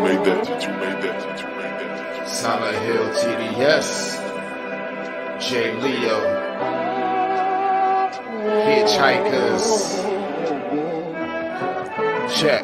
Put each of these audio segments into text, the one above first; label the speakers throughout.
Speaker 1: made that? Did you made that? Did you made that?
Speaker 2: Silent Hill TDS, J Leo, Hitchhikers. Check.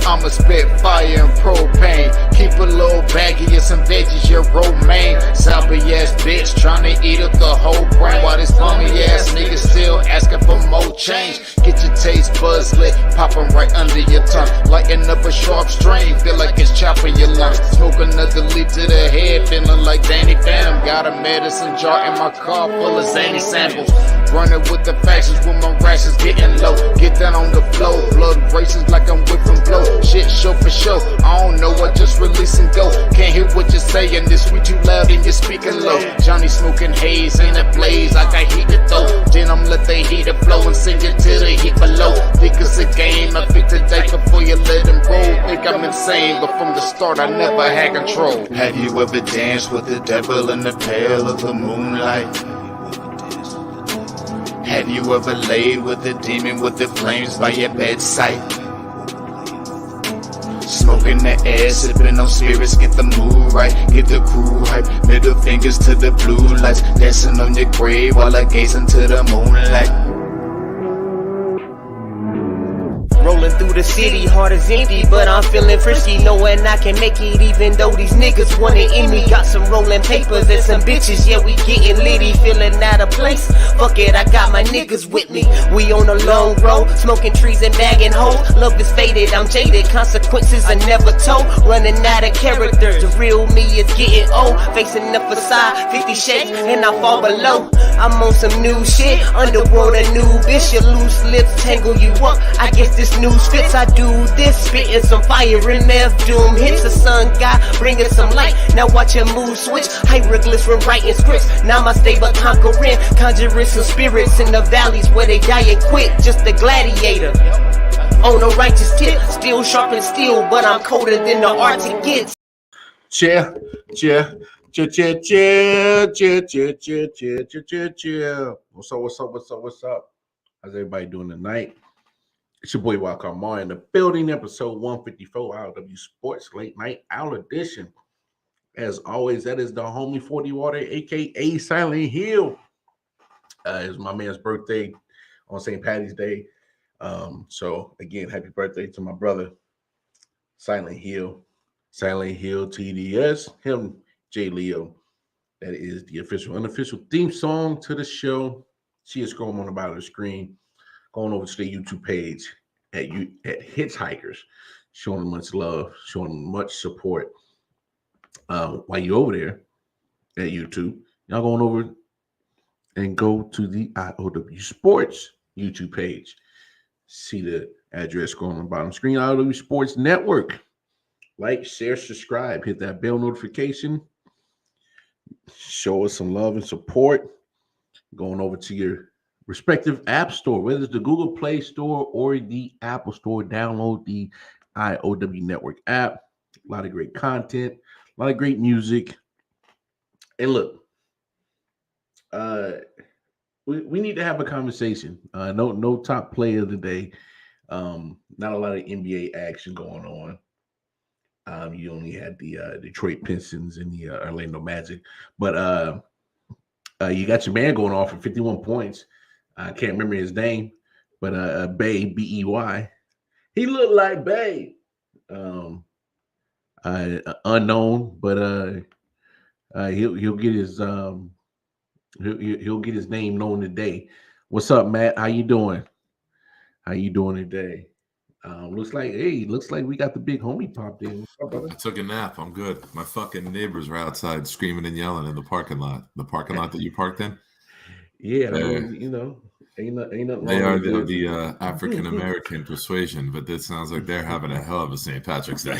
Speaker 2: I'ma spit fire and propane. Keep a little baggie of some veggies, your romaine. Sappy ass bitch tryna eat up the whole brain. While this bummy ass nigga still asking for more change. Get your taste buds lit, popping right under your tongue. Lighting up a sharp strain, feel like it's chopping your lungs. Smoke another leaf to the head, feeling like Danny Phantom. Got a medicine jar in my car full of zany samples. Running with the factions when my rations getting low. Get down on the floor, blood races like I'm whipping blow. Shit show for show, I don't know, I just release and go. Can't hear what you're saying, this sweet too loud and you're speaking low. Johnny smoking haze in a blaze, I got heat to throw. Then I'm let the heater flow and send it to the heat below. Think it's a game, I pick the dice before you let them roll. Think I'm insane, but from the start I never had control. Have you ever danced with the devil in the pale of the moonlight? Have you ever laid with a demon with the flames by your bedside? Smoking the air, sipping on spirits, get the mood right, get the crew hype. Middle fingers to the blue lights, dancing on your grave while I gaze into the moonlight.
Speaker 3: Rolling through the city, heart is empty, but I'm feeling frisky, knowing I can make it even though these niggas want it in me. Got some rolling papers and some bitches, yeah, we getting litty, feeling out of place. Fuck it, I got my niggas with me. We on a long road, smoking trees and bagging hoes. Love is faded, I'm jaded, consequences are never told. Running out of characters, the real me is getting old. Facing the facade, 50 shades, and I fall below. I'm on some new shit, underworld a new bitch. Your loose lips tangle you up, I guess this news fits. I do this, spitting some fire in meth doom hits. The sun god bringing some light, now watch your mood switch. Hieroglyphs when writing scripts, namaste but conquering. Conjuring some spirits in the valleys where they die and quit. Just a gladiator on a righteous tip, still sharp and steel, but I'm colder than the Arctic gets.
Speaker 2: Chill. What's up? How's everybody doing tonight? It's your boy Walker Mar in the building, episode 154, I.O.W. Sports Late Night Owl Edition. As always, that is the homie 40 Water, aka Silent Hill. It's my man's birthday on St. Patty's Day. So again, happy birthday to my brother, Silent Hill TDS, him, J Leo. That is the unofficial theme song to the show. See it scrolling on the bottom of the screen. Going over to the YouTube page at Hitchhikers, showing them much love, showing them much support. While you're over there at YouTube, y'all going over and go to the I.O.W. Sports YouTube page. See the address scrolling on the bottom of the screen, I.O.W. Sports Network. Like, share, subscribe, hit that bell notification. Show us some love and support. Going over to your respective app store, whether it's the Google Play Store or the Apple Store, download the I.O.W. Network app. A lot of great content, a lot of great music. And look, we need to have a conversation. No top player of the day. Not a lot of NBA action going on. You only had the Detroit Pistons and the Orlando Magic, but you got your man going off for 51 points. I can't remember his name, but Bay, B-E-Y. He looked like Bay. Unknown, but he'll get his he'll get his name known today. What's up, Matt? How you doing? How you doing today? Looks like we got the big homie popped in. What's up, brother?
Speaker 1: I took a nap. I'm good. My fucking neighbors were outside screaming and yelling in the parking lot. The parking lot that you parked in?
Speaker 2: Yeah, ain't nothing.
Speaker 1: They are the African American persuasion, but this sounds like they're having a hell of a St. Patrick's Day.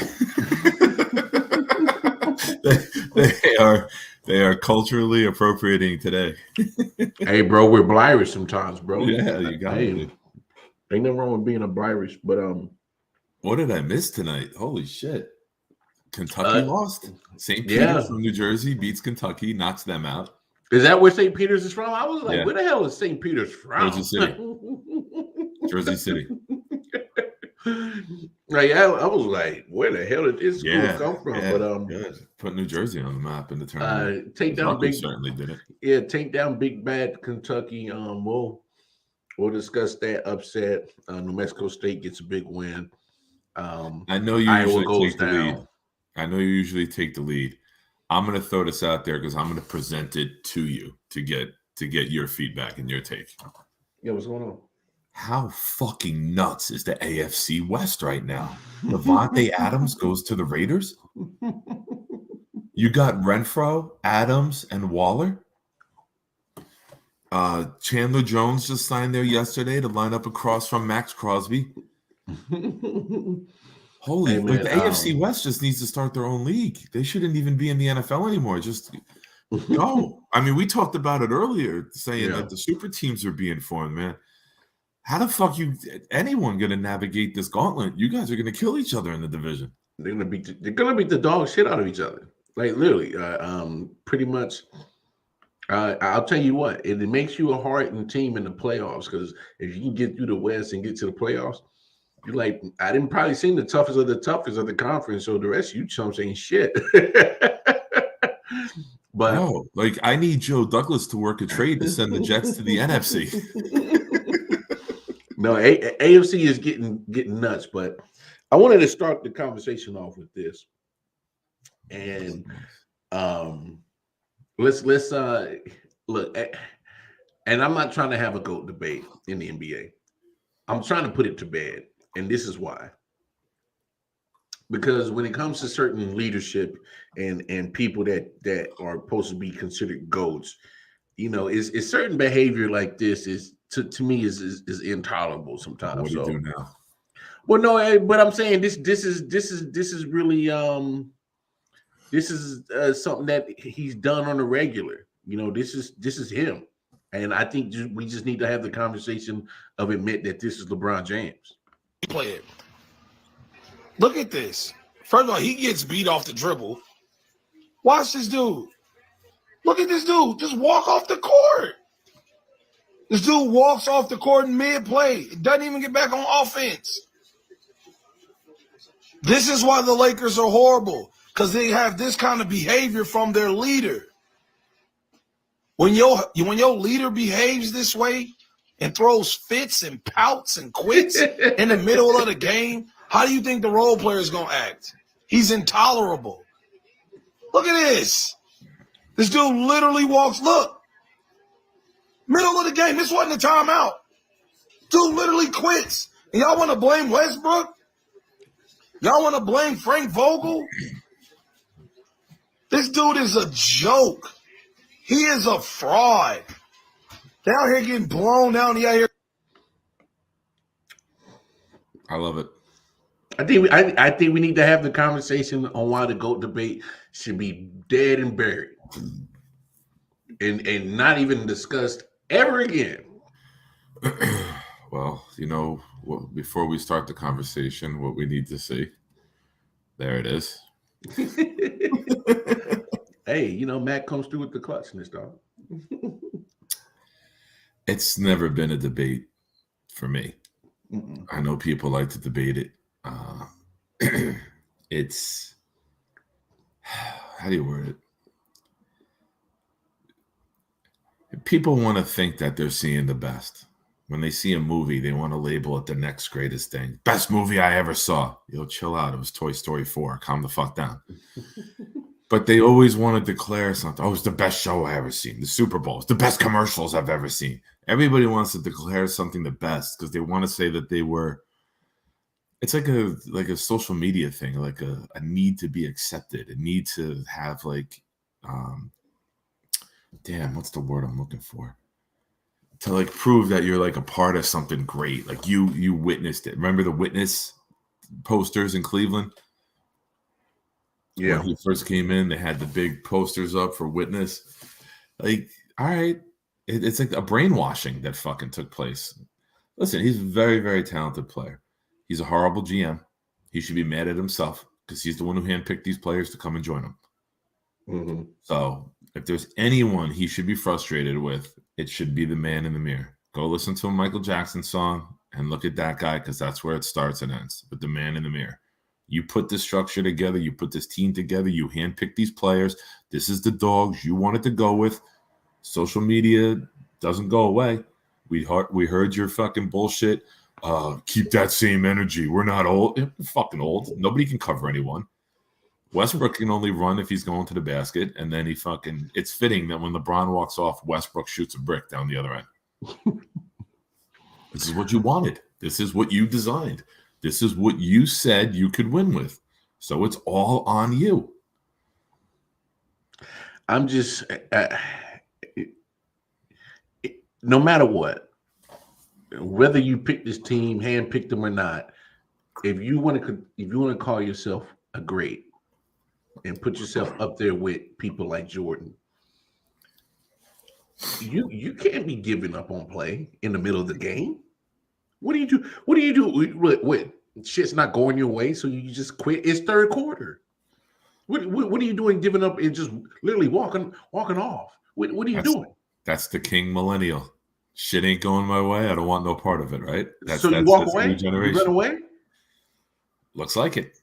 Speaker 1: they are culturally appropriating today.
Speaker 2: Hey, bro, we're Blirish sometimes, bro.
Speaker 1: Yeah, you got it.
Speaker 2: Ain't nothing wrong with being a Blirish, but
Speaker 1: what did I miss tonight? Holy shit! Kentucky lost. St. Peter's from New Jersey beats Kentucky, knocks them out.
Speaker 2: Is that where St. Peter's is from? I was like, where the hell is St. Peter's from?
Speaker 1: Jersey City. Jersey City.
Speaker 4: Like I was like, where the hell did this school come from?
Speaker 1: But put New Jersey on the map in the tournament.
Speaker 4: Take down
Speaker 1: Kentucky certainly did it.
Speaker 4: Yeah, take down big bad Kentucky. We'll discuss that upset. New Mexico State gets a big win.
Speaker 1: I know you
Speaker 4: Iowa
Speaker 1: usually
Speaker 4: goes
Speaker 1: take the lead. I know you usually take the lead. I'm going to throw this out there because I'm going to present it to you to get your feedback and your take.
Speaker 4: Yeah, what's going on?
Speaker 1: How fucking nuts is the AFC West right now? Devontae Adams goes to the Raiders. You got Renfro, Adams, and Waller. Chandler Jones just signed there yesterday to line up across from Max Crosby. Holy, hey, man, the AFC West just needs to start their own league. They shouldn't even be in the NFL anymore. Just go. I mean, we talked about it earlier, saying that the super teams are being formed, man. How the fuck anyone gonna navigate this gauntlet? You guys are gonna kill each other in the division.
Speaker 4: They're gonna beat the dog shit out of each other. Like literally, pretty much. I'll tell you what, it makes you a hardened team in the playoffs because if you can get through the West and get to the playoffs, you're like, I didn't probably seen the toughest of the conference, so the rest of you chumps ain't shit. But
Speaker 1: no, like I need Joe Douglas to work a trade to send the Jets to the NFC.
Speaker 4: No, AFC is getting nuts, but I wanted to start the conversation off with this, and let's look. And I'm not trying to have a GOAT debate in the NBA. I'm trying to put it to bed, and this is why. Because when it comes to certain leadership and people that are supposed to be considered GOATs, you know, is certain behavior like this is to me is intolerable sometimes.
Speaker 1: What do you do now?
Speaker 4: Well, no, but I'm saying this is really this is something that he's done on a regular. You know, this is him, and I think we just need to have the conversation of admit that this is LeBron James.
Speaker 5: Play it. Look at this. First of all, he gets beat off the dribble. Watch this dude. Look at this dude. Just walk off the court. This dude walks off the court in mid-play. Doesn't even get back on offense. This is why the Lakers are horrible, because they have this kind of behavior from their leader. When your leader behaves this way and throws fits and pouts and quits in the middle of the game, how do you think the role player is going to act? He's intolerable. Look at this. This dude literally walks, look. Middle of the game, this wasn't a timeout. Dude literally quits. And y'all want to blame Westbrook? Y'all want to blame Frank Vogel? This dude is a joke. He is a fraud. They're out here getting blown down. He out here.
Speaker 1: I love it.
Speaker 4: I think we need to have the conversation on why the GOAT debate should be dead and buried, and not even discussed ever again.
Speaker 1: Well, you know, before we start the conversation, what we need to see. There it is.
Speaker 4: Hey, you know, Matt comes through with the clutchness, dog.
Speaker 1: It's never been a debate for me.
Speaker 4: Mm-mm.
Speaker 1: I know people like to debate it. It's, how do you word it? People want to think that they're seeing the best. When they see a movie, they want to label it the next greatest thing. Best movie I ever saw. Yo, chill out. It was Toy Story 4. Calm the fuck down. But they always want to declare something. Oh, it's the best show I ever seen. The Super Bowl. It's the best commercials I've ever seen. Everybody wants to declare something the best because they want to say that they were. It's like a social media thing, like a need to be accepted, a need to have like, what's the word I'm looking for? To like prove that you're like a part of something great. Like you witnessed it. Remember the Witness posters in Cleveland?
Speaker 4: Yeah.
Speaker 1: When he first came in, they had the big posters up for Witness. Like, all right. It's like a brainwashing that fucking took place. Listen, he's a very, very talented player. He's a horrible GM. He should be mad at himself because he's the one who handpicked these players to come and join him.
Speaker 4: Mm-hmm.
Speaker 1: So if there's anyone he should be frustrated with, it should be the man in the mirror. Go listen to a Michael Jackson song and look at that guy, because that's where it starts and ends, with the man in the mirror. You put this structure together. You put this team together. You handpick these players. This is the dogs you wanted to go with. Social media doesn't go away. We heard your fucking bullshit. Keep that same energy. We're not old. We're fucking old. Nobody can cover anyone. Westbrook can only run if he's going to the basket, and then it's fitting that when LeBron walks off, Westbrook shoots a brick down the other end. This is what you wanted. This is what you designed. This is what you said you could win with. So it's all on you.
Speaker 4: I'm just, no matter what, whether you pick this team, handpick them or not, if you want to call yourself a great and put yourself up there with people like Jordan, you can't be giving up on play in the middle of the game. What do you do? What do you do? What shit's not going your way, so you just quit? It's third quarter. What are you doing? Giving up and just literally walking off? What are you doing?
Speaker 1: That's the king millennial. Shit ain't going my way. I don't want no part of it. Right?
Speaker 4: So you walk away. You run away.
Speaker 1: Looks like it.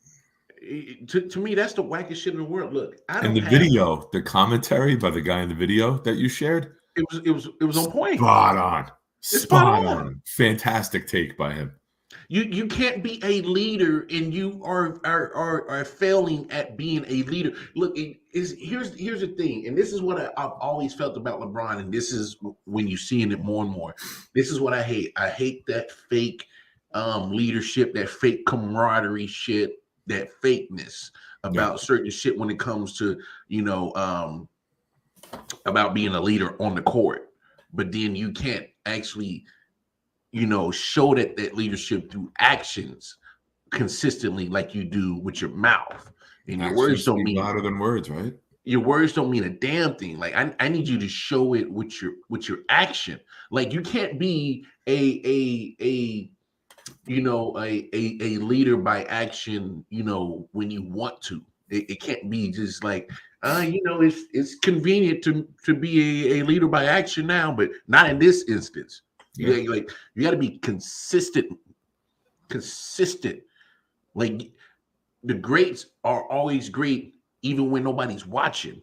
Speaker 4: To me, that's the wackest shit in the world. Look,
Speaker 1: video, the commentary by the guy in the video that you shared,
Speaker 4: it was on point.
Speaker 1: Spot on. Fantastic take by him.
Speaker 4: You can't be a leader and you are failing at being a leader. Look, here's the thing, and this is what I've always felt about LeBron, and this is when you're seeing it more and more. This is what I hate. I hate that fake leadership, that fake camaraderie shit, that fakeness about certain shit when it comes to, about being a leader on the court. But then you can't actually, show that leadership through actions consistently like you do with your mouth. And your words don't mean
Speaker 1: louder than words, right?
Speaker 4: Your words don't mean a damn thing. Like I need you to show it with your action. Like you can't be a leader by action, when you want to. It can't be just like, it's convenient to be a leader by action now, but not in this instance. You got to be consistent. Like the greats are always great, even when nobody's watching.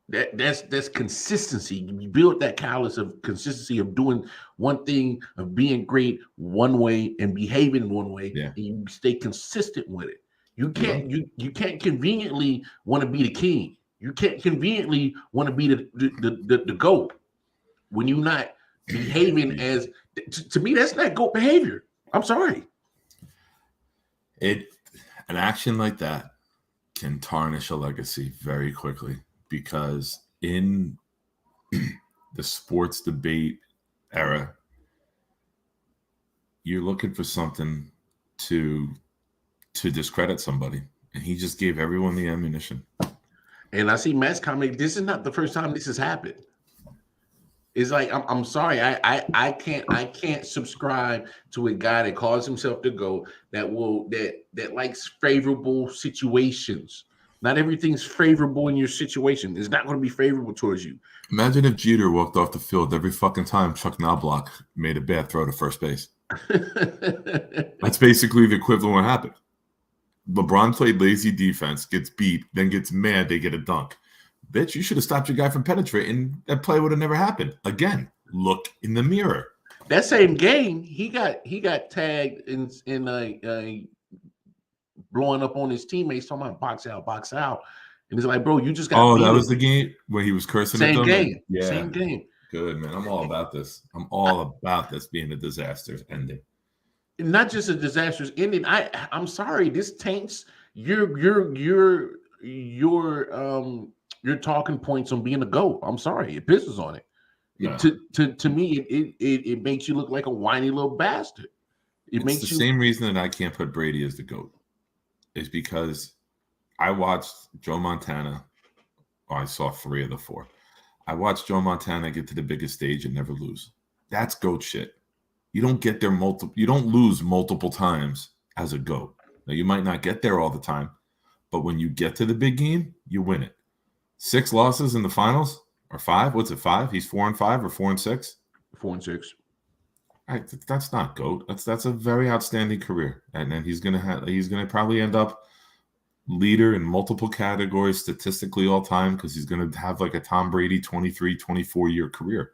Speaker 4: That's consistency. You build that callus of consistency of doing one thing, of being great one way and behaving one way, and you stay consistent with it. You can't conveniently want to be the king. You can't conveniently want to be the GOAT when you're not behaving as. To me, that's not GOAT behavior. I'm sorry.
Speaker 1: An action like that can tarnish a legacy very quickly, because in the sports debate era, you're looking for something to discredit somebody, and he just gave everyone the ammunition.
Speaker 4: And I see Matt's comment. This is not the first time this has happened. It's like I'm sorry, I can't subscribe to a guy that calls himself the GOAT that likes favorable situations. Not everything's favorable in your situation. It's not going to be favorable towards you.
Speaker 1: Imagine if Jeter walked off the field every fucking time Chuck Knobloch made a bad throw to first base. That's basically the equivalent of what happened. LeBron played lazy defense, gets beat, then gets mad they get a dunk. Bitch, you should have stopped your guy from penetrating. That play would have never happened. Again, look in the mirror.
Speaker 4: That same game, he got tagged in blowing up on his teammates, talking about box out. And it's like, bro, you just got
Speaker 1: that was the game where he was cursing
Speaker 4: same
Speaker 1: at them?
Speaker 4: Game. Yeah. Same game.
Speaker 1: Good, man. I'm all about this. I'm all about this being a disaster ending.
Speaker 4: Not just a disastrous ending. I'm sorry, this taints your talking points on being a GOAT. I'm sorry, it pisses on it. Yeah. To me, it makes you look like a whiny little bastard.
Speaker 1: It's the same reason that I can't put Brady as the GOAT is because I watched Joe Montana. I saw 3 of the 4. I watched Joe Montana get to the biggest stage and never lose. That's GOAT shit. You don't get there you don't lose multiple times as a GOAT. Now you might not get there all the time, but when you get to the big game, you win it. 6 losses in the finals or 5? What's it? 5? He's 4-5 or 4-6?
Speaker 4: 4-6.
Speaker 1: That's not GOAT. That's a very outstanding career, and then he's gonna probably end up leader in multiple categories statistically all time, because he's gonna have like a Tom Brady 23, 24 year career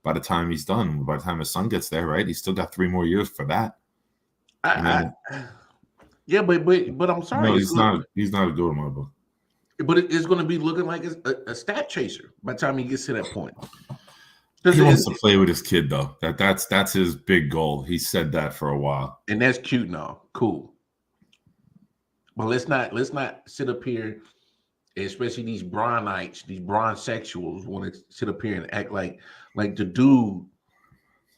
Speaker 1: by the time he's done. By the time his son gets there, right? He's still got 3 more years for that.
Speaker 4: Yeah, but I'm sorry.
Speaker 1: No, he's not a GOAT in my book.
Speaker 4: But it's going to be looking like a stat chaser by the time he gets to that point.
Speaker 1: He wants to play with his kid, though. That's his big goal. He said that for a while,
Speaker 4: and that's cute and all. Cool. But let's not sit up here, especially these Brownites, these Brownsexuals, want to sit up here and act like the dude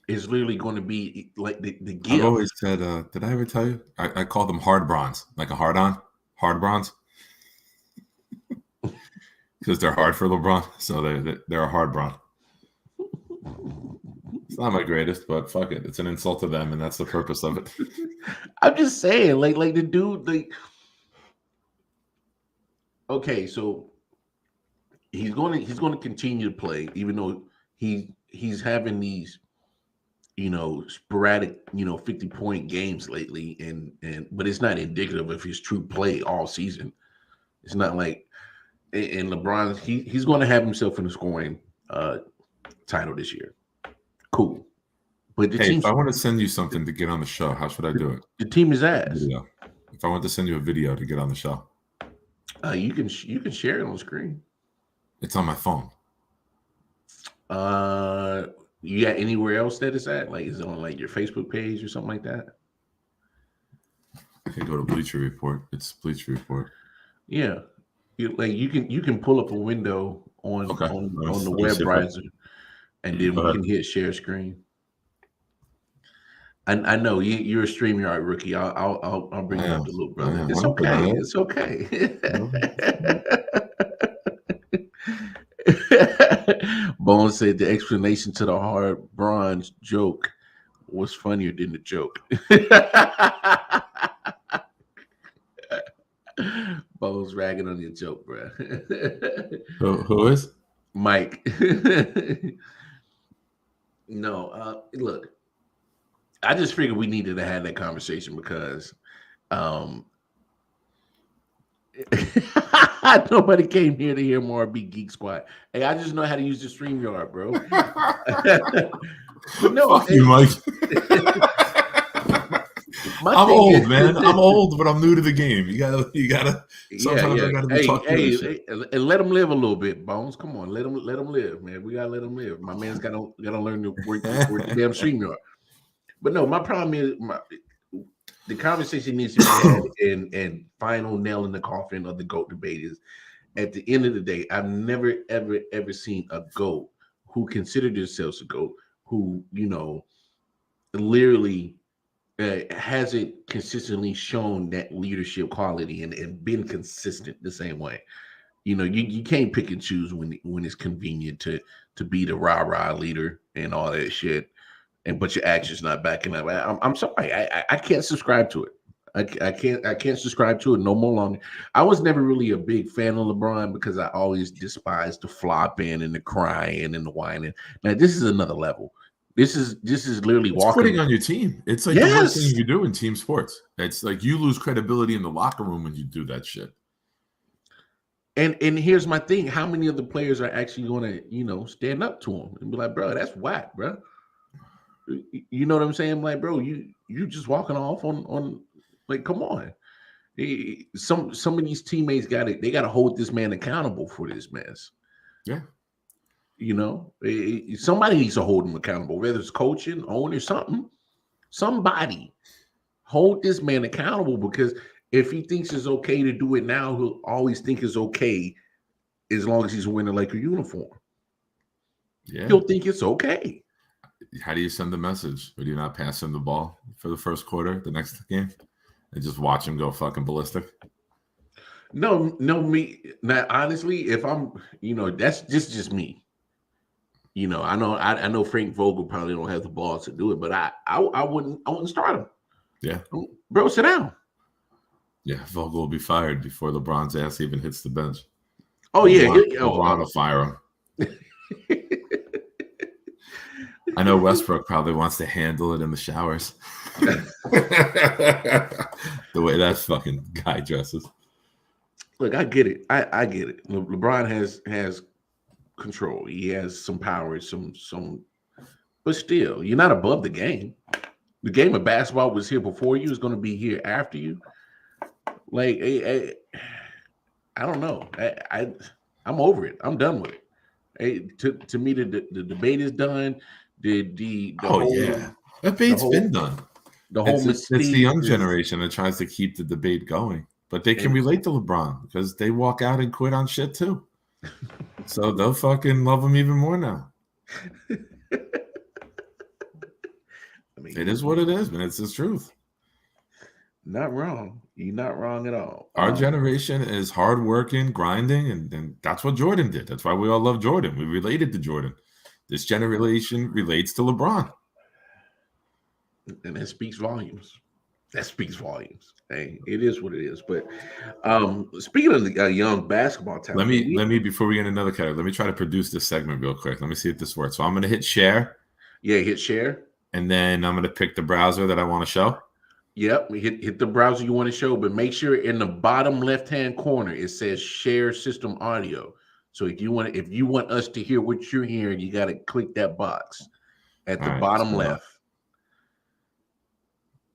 Speaker 4: is literally going to be like the gift.
Speaker 1: I've always said, did I ever tell you? I call them hard bronze, like a hard bronze. Because they're hard for LeBron, so they're a hard bronze. It's not my greatest, but fuck it. It's an insult to them, and that's the purpose of it.
Speaker 4: I'm just saying, like the dude, like, okay, so he's going to continue to play, even though he's having these, sporadic, 50-point games lately, but it's not indicative of his true play all season. It's not like, and LeBron, he's going to have himself in the scoring title this year. Cool. But
Speaker 1: if I want to send you something to get on the show, how should I do it?
Speaker 4: The team is ass.
Speaker 1: Video. If I want to send you a video to get on the show,
Speaker 4: you can share it on the screen.
Speaker 1: It's on my phone.
Speaker 4: You got anywhere else that it's at? Like, is it on like your Facebook page or something like that?
Speaker 1: I can go to Bleacher Report. It's Bleacher Report.
Speaker 4: Yeah, you can pull up a window on the web browser, and then we can hit share screen. I know you're a StreamYard rookie. I'll bring you up the little brother. It's okay. It's okay. Bones said the explanation to the hard bronze joke was funnier than the joke. Bones ragging on your joke, bro.
Speaker 1: Who is?
Speaker 4: Mike. No, look, I just figured we needed to have that conversation because nobody came here to hear more Big Geek Squad. Hey, I just know how to use the StreamYard, bro. But no,
Speaker 1: fuck you, Mike. I'm old, man. I'm old, but I'm new to the game. You gotta. Sometimes I gotta be talking to shit.
Speaker 4: And let him live a little bit, Bones. Come on, let him live, man. We gotta let him live. My man's gotta learn to work the damn StreamYard. But no, my problem is the conversation needs to be had, and final nail in the coffin of the GOAT debate is, at the end of the day, I've never, ever seen a GOAT who considered themselves a GOAT, who, literally hasn't consistently shown that leadership quality and been consistent the same way. You can't pick and choose when it's convenient to be the rah-rah leader and all that shit. But your actions not backing up. I'm sorry. I can't subscribe to it. I can't subscribe to it no more longer. I was never really a big fan of LeBron because I always despised the flopping and the crying and the whining. Now this is another level. This is literally walking.
Speaker 1: Putting on your team. It's like the worst thing you do in team sports. It's like you lose credibility in the locker room when you do that shit.
Speaker 4: And here's my thing: how many of the players are actually going to stand up to him and be like, "Bro, that's whack, bro." You know what I'm saying? Like, bro, you just walking off on like, come on. Some of these teammates they got to hold this man accountable for this mess.
Speaker 1: Yeah.
Speaker 4: Somebody needs to hold him accountable, whether it's coaching, owner, something. Somebody hold this man accountable, because if he thinks it's okay to do it now, he'll always think it's okay as long as he's wearing a Laker uniform.
Speaker 1: Yeah.
Speaker 4: He'll think it's okay.
Speaker 1: How do you send the message? Would you not pass him the ball for the first quarter, the next game, and just watch him go fucking ballistic?
Speaker 4: No, me. Now, honestly, if I'm, that's just me. I know Frank Vogel probably don't have the balls to do it, but I wouldn't start him.
Speaker 1: Yeah,
Speaker 4: bro, sit down.
Speaker 1: Yeah, Vogel will be fired before LeBron's ass even hits the bench.
Speaker 4: Oh, yeah.
Speaker 1: LeBron will fire him. I know Westbrook probably wants to handle it in the showers. The way that fucking guy dresses.
Speaker 4: Look, I get it. I get it. LeBron has control. He has some power, but still, you're not above the game. The game of basketball was here before you, is going to be here after you. Like, I don't know. I'm over it. I'm done with it. To me, the debate is done. The whole
Speaker 1: yeah, that debate's been done.
Speaker 4: The whole
Speaker 1: It's the young
Speaker 4: mystique
Speaker 1: generation that tries to keep the debate going, but they can relate to LeBron because they walk out and quit on shit too. So they'll fucking love him even more now. I mean, it is what it is, man. It's the truth.
Speaker 4: Not wrong. You're not wrong at all.
Speaker 1: Our generation is hardworking, grinding, and that's what Jordan did. That's why we all love Jordan. We related to Jordan. This generation relates to LeBron.
Speaker 4: And that speaks volumes. That speaks volumes. Hey, it is what it is. But speaking of the young basketball talent,
Speaker 1: let me before we get another category, let me try to produce this segment real quick. Let me see if this works. So I'm going to hit share.
Speaker 4: Yeah, hit share.
Speaker 1: And then I'm going to pick the browser that I want to show.
Speaker 4: Yep, hit the browser you want to show, but make sure in the bottom left-hand corner it says share system audio. So if you want us to hear what you're hearing, you got to click that box at the bottom left.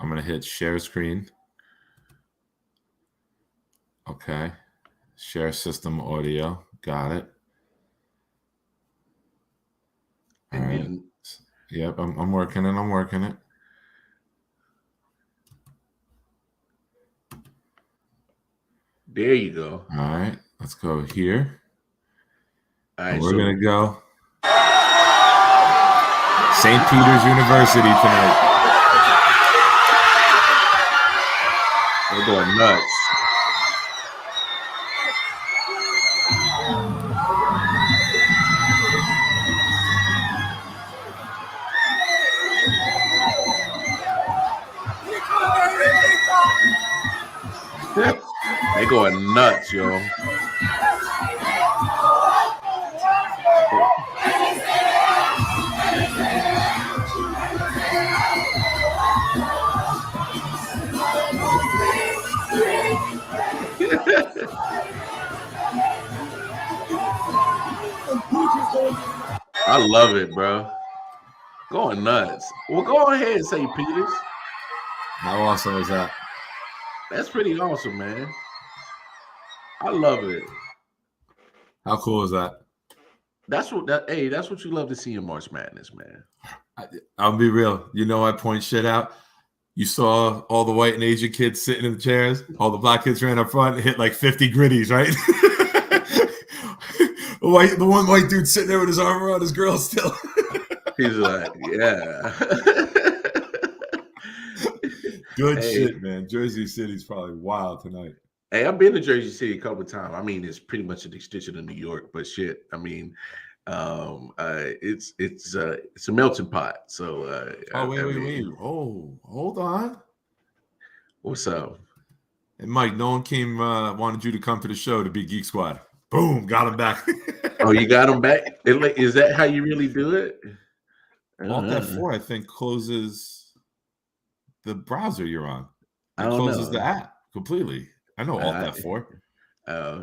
Speaker 1: I'm going to hit share screen. Okay. Share system audio. Got it. All right. Yep, I'm working it.
Speaker 4: There you go.
Speaker 1: All right, let's go here.
Speaker 4: All right,
Speaker 1: we're going to go St. Peter's University tonight.
Speaker 4: We're going nuts. They going nuts, yo. I love it, bro. Going nuts. Well, go ahead, St. Peter's.
Speaker 1: How awesome is that?
Speaker 4: That's pretty awesome, man. I love it.
Speaker 1: How cool is that?
Speaker 4: That's what you love to see in March Madness, man.
Speaker 1: I'll be real. You know, I point shit out. You saw all the white and Asian kids sitting in the chairs. All the black kids ran up front and hit like 50 gritties, right? The one white dude sitting there with his arm around his girl still.
Speaker 4: He's like, yeah.
Speaker 1: Good shit, man. Jersey City's probably wild tonight.
Speaker 4: Hey, I've been to Jersey City a couple of times. I mean, it's pretty much an extension of New York, but shit, I mean, it's a melting pot. So,
Speaker 1: wait. Oh, hold on.
Speaker 4: What's up?
Speaker 1: Hey, Mike, no one wanted you to come to the show to be Geek Squad. Boom, got him back.
Speaker 4: Oh, you got him back? Is that how you really do it?
Speaker 1: Alt F4, I think, closes the browser you're on. It closes the app completely. I know Alt F4.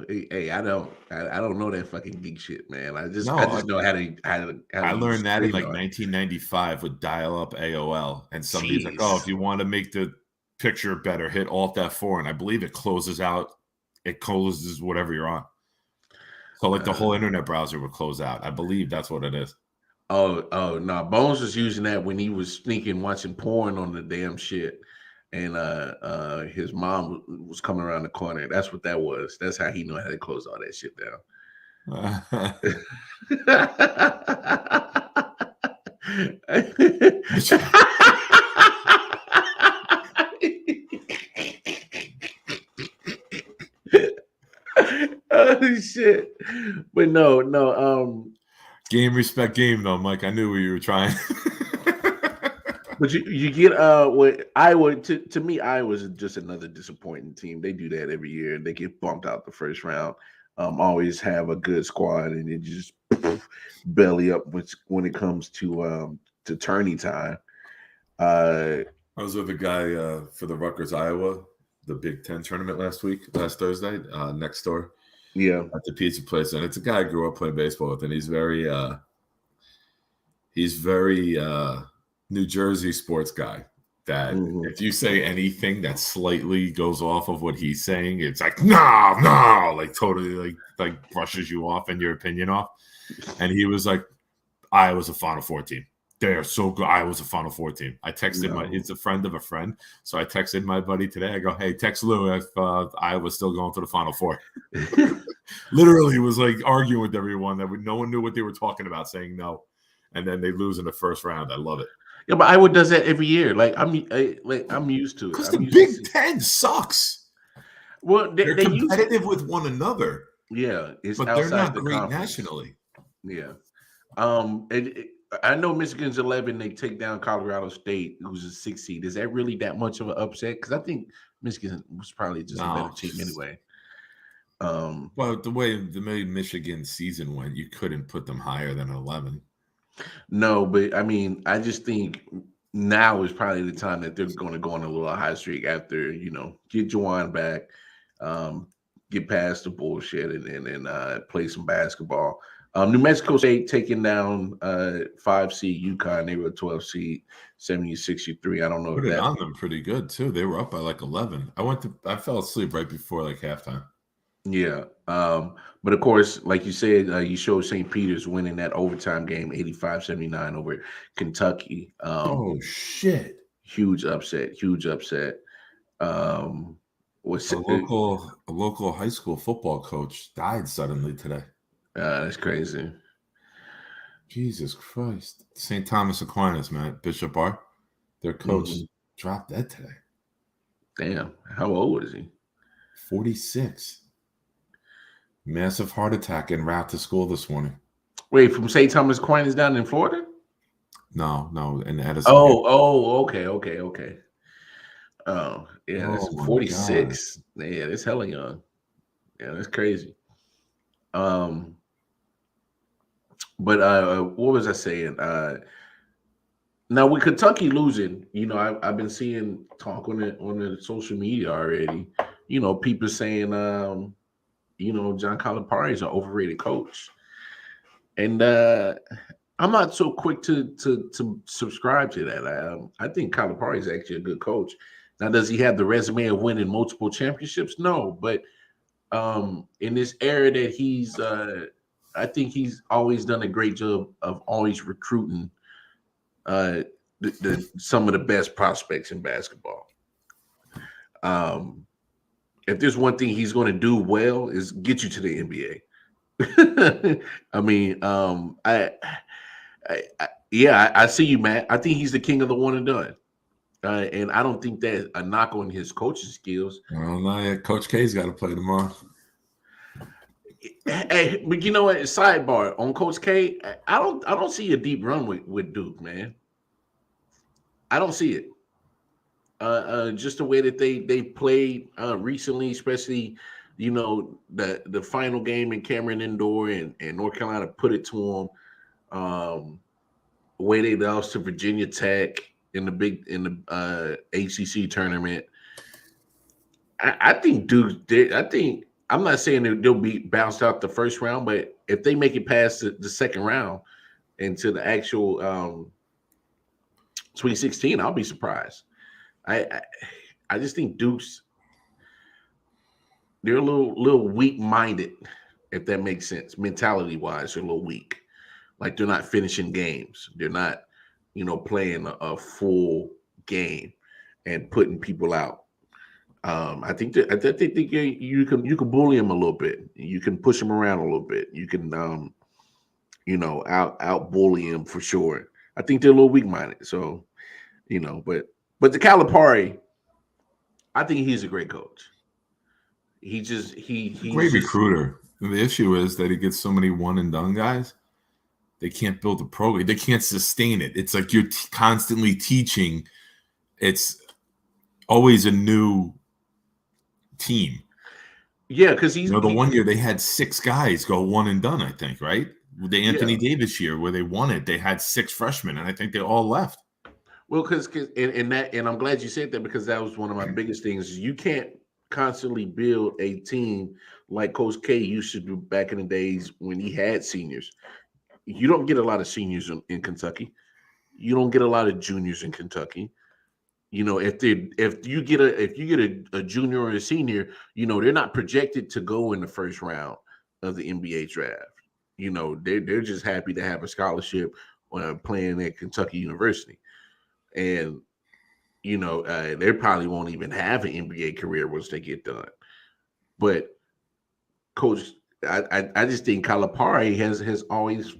Speaker 4: Hey, I don't know that fucking geek shit, man. I just know how to.
Speaker 1: I learned that in like 1995 with dial-up AOL, and somebody's like, "Oh, if you want to make the picture better, hit Alt F4," and I believe it closes out. It closes whatever you're on. So like the whole internet browser would close out. I believe that's what it is.
Speaker 4: Oh no, Bones was using that when he was sneaking watching porn on the damn shit. And his mom was coming around the corner. That's what that was. That's how he knew how to close all that shit down. Oh shit! But no.
Speaker 1: Game respect game though, Mike. I knew what you were trying.
Speaker 4: But you get what Iowa to me, Iowa's just another disappointing team. They do that every year. They get bumped out the first round. Always have a good squad, and it just belly up when it comes to to tourney time. Uh,
Speaker 1: I was with a guy for the Rutgers, Iowa, the Big Ten tournament last Thursday, next door
Speaker 4: yeah,
Speaker 1: at the pizza place, and it's a guy I grew up playing baseball with, and he's very New Jersey sports guy. That if you say anything that slightly goes off of what he's saying, it's like no, like totally like brushes you off and your opinion off. And he was like, Iowa's a Final Four team. They are so good. Iowa's a Final Four team. I texted he's a friend of a friend. So I texted my buddy today. I go, hey, text Lou if Iowa's still going to the Final Four. Literally was like arguing with everyone that no one knew what they were talking about, saying no. And then they lose in the first round. I love it.
Speaker 4: Yeah, but Iowa does that every year. Like I'm used to it.
Speaker 1: Because the Big Ten sucks.
Speaker 4: Well,
Speaker 1: they're competitive with one another.
Speaker 4: Yeah,
Speaker 1: but they're not great nationally.
Speaker 4: Yeah. I know Michigan's 11. They take down Colorado State, who's a 6 seed. Is that really that much of an upset? Because I think Michigan was probably just a better team anyway.
Speaker 1: Well, the way Michigan season went, you couldn't put them higher than 11.
Speaker 4: No, but I mean, I just think now is probably the time that they're going to go on a little high streak after, get Juwan back, get past the bullshit, and play some basketball. New Mexico State taking down 5 seed UConn. They were a 12 seed, 70-63. I don't know.
Speaker 1: Put it on them pretty good too. They were up by like 11. I fell asleep right before like halftime.
Speaker 4: Yeah. But of course, like you said, you showed St. Peter's winning that overtime game 85-79 over Kentucky.
Speaker 1: Oh shit.
Speaker 4: Huge upset. A
Speaker 1: local high school football coach died suddenly today.
Speaker 4: That's crazy.
Speaker 1: Jesus Christ. St. Thomas Aquinas, man. Bishop R. Their coach dropped dead today.
Speaker 4: Damn. How old is he?
Speaker 1: 46. Massive heart attack en route to school this morning.
Speaker 4: Wait, from St. Thomas Aquinas down in Florida?
Speaker 1: No, in Edison.
Speaker 4: Okay. Oh, yeah, that's 46. Yeah, that's hella young. Yeah, that's crazy. But what was I saying? Now with Kentucky losing, I've been seeing talk on the social media already. People saying John Calipari is an overrated coach, and I'm not so quick to subscribe to that. I think Calipari is actually a good coach. Now, does he have the resume of winning multiple championships? No, but in this era that he's, I think he's always done a great job of always recruiting some of the best prospects in basketball. If there's one thing he's going to do well is get you to the NBA. I mean, I see you, Matt. I think he's the king of the one and done. And I don't think that's a knock on his coaching skills.
Speaker 1: Well, not yet. Coach K's got to play tomorrow.
Speaker 4: Hey, but you know what? Sidebar on Coach K, I don't see a deep run with Duke, man. I don't see it. Just the way that they played recently, especially the final game in Cameron Indoor and North Carolina put it to them. The way they lost to Virginia Tech in the ACC tournament. I think Duke. I'm not saying they'll be bounced out the first round, but if they make it past the second round into the actual Sweet 16, I'll be surprised. I just think Duke's they're a little weak-minded, if that makes sense. Mentality-wise, they're a little weak. Like they're not finishing games. They're not, playing a full game and putting people out. I think you can bully them a little bit. You can push them around a little bit. You can out bully them for sure. I think they're a little weak-minded. So, but the Calipari, I think he's a great coach. He's
Speaker 1: great recruiter. The issue is that he gets so many one and done guys. They can't build a program. They can't sustain it. It's like you're constantly teaching. It's always a new team.
Speaker 4: Yeah, because
Speaker 1: the one year they had 6 guys go one and done, I think, right? The Anthony Davis year where they won it, they had 6 freshmen, and I think they all left.
Speaker 4: Well, because and I'm glad you said that, because that was one of my biggest things. You can't constantly build a team like Coach K used to do back in the days when he had seniors. You don't get a lot of seniors in Kentucky. You don't get a lot of juniors in Kentucky. If you get a junior or a senior, they're not projected to go in the first round of the NBA draft. They're just happy to have a scholarship playing at Kentucky University. And they probably won't even have an NBA career once they get done. But Coach, I just think Calipari has always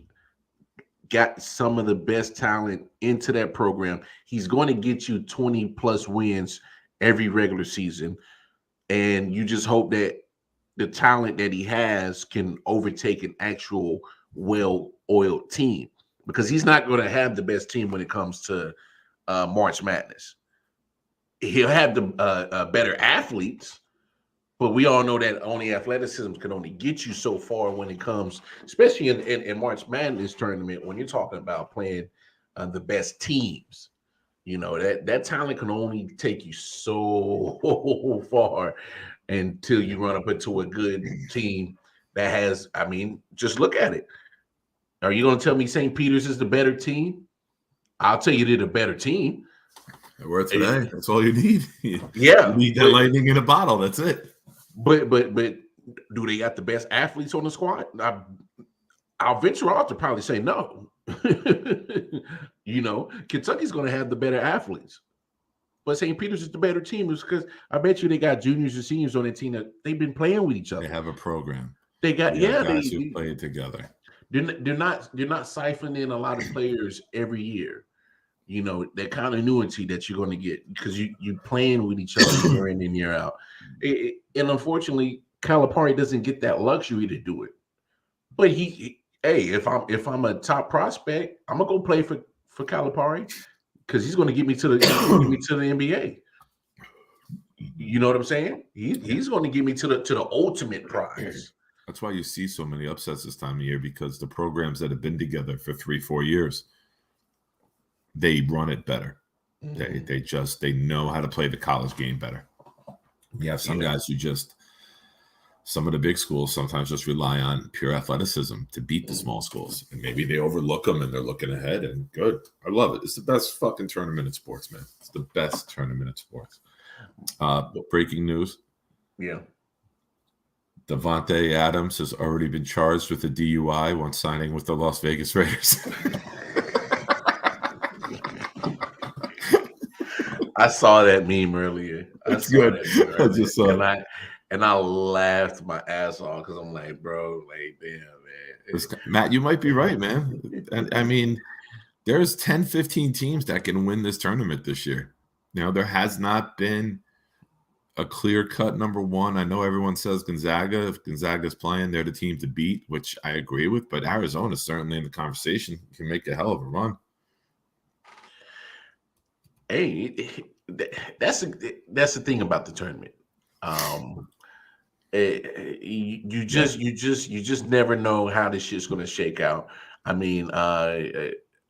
Speaker 4: got some of the best talent into that program. He's going to get you 20 plus wins every regular season, and you just hope that the talent that he has can overtake an actual well-oiled team, because he's not going to have the best team when it comes to March Madness. He'll have the better athletes, but we all know that only athleticism can only get you so far when it comes, especially in March Madness tournament, when you're talking about playing the best teams. That talent can only take you so far until you run up into a good team that has, just look at it. Are you going to tell me St. Peter's is the better team? I'll tell you they're the better team.
Speaker 1: Word today. That's all you need.
Speaker 4: Yeah.
Speaker 1: You need that lightning in a bottle. That's it.
Speaker 4: But do they got the best athletes on the squad? I'll venture out to probably say no. Kentucky's going to have the better athletes. But St. Peter's is the better team, because I bet you they got juniors and seniors on their team that they've been playing with each other.
Speaker 1: They have a program.
Speaker 4: They got
Speaker 1: guys who play together.
Speaker 4: They're not siphoning in a lot of players every year. That continuity that you're going to get because you playing with each other year in and year out. And unfortunately, Calipari doesn't get that luxury to do it. But if I'm a top prospect, I'm gonna go play for Calipari because he's going to get me to the NBA. You know what I'm saying? He's going to get me to the ultimate prize.
Speaker 1: That's why you see so many upsets this time of year, because the programs that have been together for 3-4 years, they run it better. Mm-hmm. They know how to play the college game better. You have some guys who some of the big schools sometimes just rely on pure athleticism to beat the small schools. And maybe they overlook them and they're looking ahead, and good. I love it. It's the best fucking tournament in sports, man. It's the best tournament in sports. Breaking news.
Speaker 4: Yeah.
Speaker 1: Davante Adams has already been charged with a DUI once signing with the Las Vegas Raiders.
Speaker 4: I saw that meme earlier.
Speaker 1: It's good. I just saw
Speaker 4: it. And I laughed my ass off because I'm like, bro, like, damn, man.
Speaker 1: Matt, you might be right, man. And there's 10, 15 teams that can win this tournament this year. There has not been a clear-cut number one. I know everyone says Gonzaga. If Gonzaga's playing, they're the team to beat, which I agree with. But Arizona's certainly in the conversation. Can make a hell of a run.
Speaker 4: Hey, that's the thing about the tournament. You just never know how this shit's going to shake out.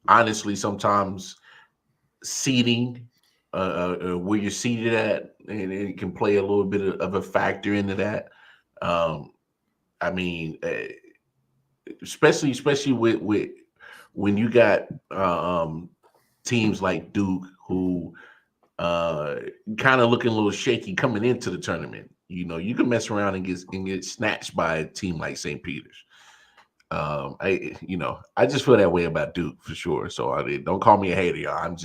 Speaker 4: Honestly, sometimes seeding, where you're seated at, and it can play a little bit of a factor into that. Especially with when you got teams like Duke who kind of looking a little shaky coming into the tournament. You can mess around and get snatched by a team like St. Peter's. I just feel that way about Duke for sure. So don't call me a hater, y'all.